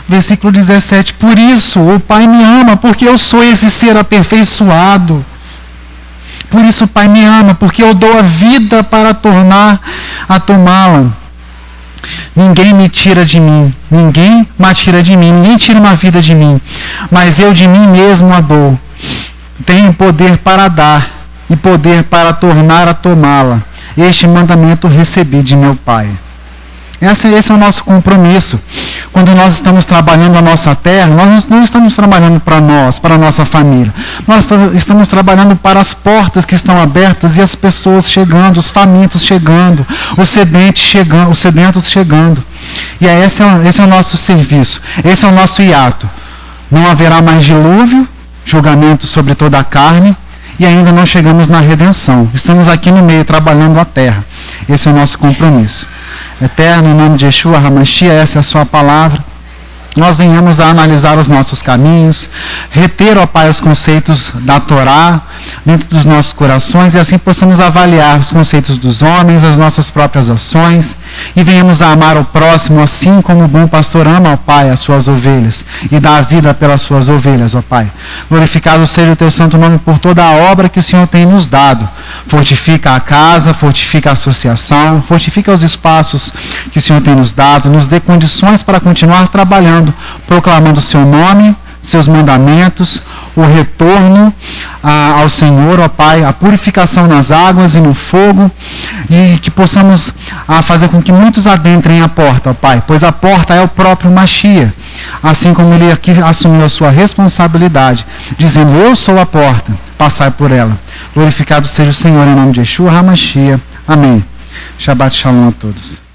Versículo 17. Por isso o Pai me ama, porque eu sou esse ser aperfeiçoado. Por isso o Pai me ama, porque eu dou a vida para tornar a tomá-la. Ninguém me tira de mim, ninguém me tira de mim, ninguém tira uma vida de mim, mas eu de mim mesmo a dou. Tenho poder para dar e poder para tornar a tomá-la. Este mandamento recebi de meu Pai. Esse é o nosso compromisso. Quando nós estamos trabalhando a nossa terra, nós não estamos trabalhando para nós, para a nossa família. Nós estamos trabalhando para as portas que estão abertas e as pessoas chegando, os famintos chegando, os sedentos chegando. E esse é o nosso serviço, esse é o nosso hiato. Não haverá mais dilúvio, julgamento sobre toda a carne, e ainda não chegamos na redenção. Estamos aqui no meio, trabalhando a terra. Esse é o nosso compromisso. Eterno, em nome de Yeshua HaMashiach, essa é a sua palavra. Nós venhamos a analisar os nossos caminhos, reter, ó Pai, os conceitos da Torá dentro dos nossos corações, e assim possamos avaliar os conceitos dos homens, as nossas próprias ações, e venhamos a amar o próximo, assim como o bom pastor ama, ó Pai, as suas ovelhas, e dá a vida pelas suas ovelhas, ó Pai. Glorificado seja o teu santo nome por toda a obra que o Senhor tem nos dado. Fortifica a casa, fortifica a associação, fortifica os espaços que o Senhor tem nos dado, nos dê condições para continuar trabalhando, proclamando o seu nome, seus mandamentos, o retorno ao Senhor, ó Pai, a purificação nas águas e no fogo, e que possamos fazer com que muitos adentrem a porta, ó Pai, pois a porta é o próprio Mashiach, assim como ele aqui assumiu a sua responsabilidade, dizendo: eu sou a porta, passai por ela. Glorificado seja o Senhor em nome de Yeshua HaMashiach. Amém. Shabbat Shalom a todos.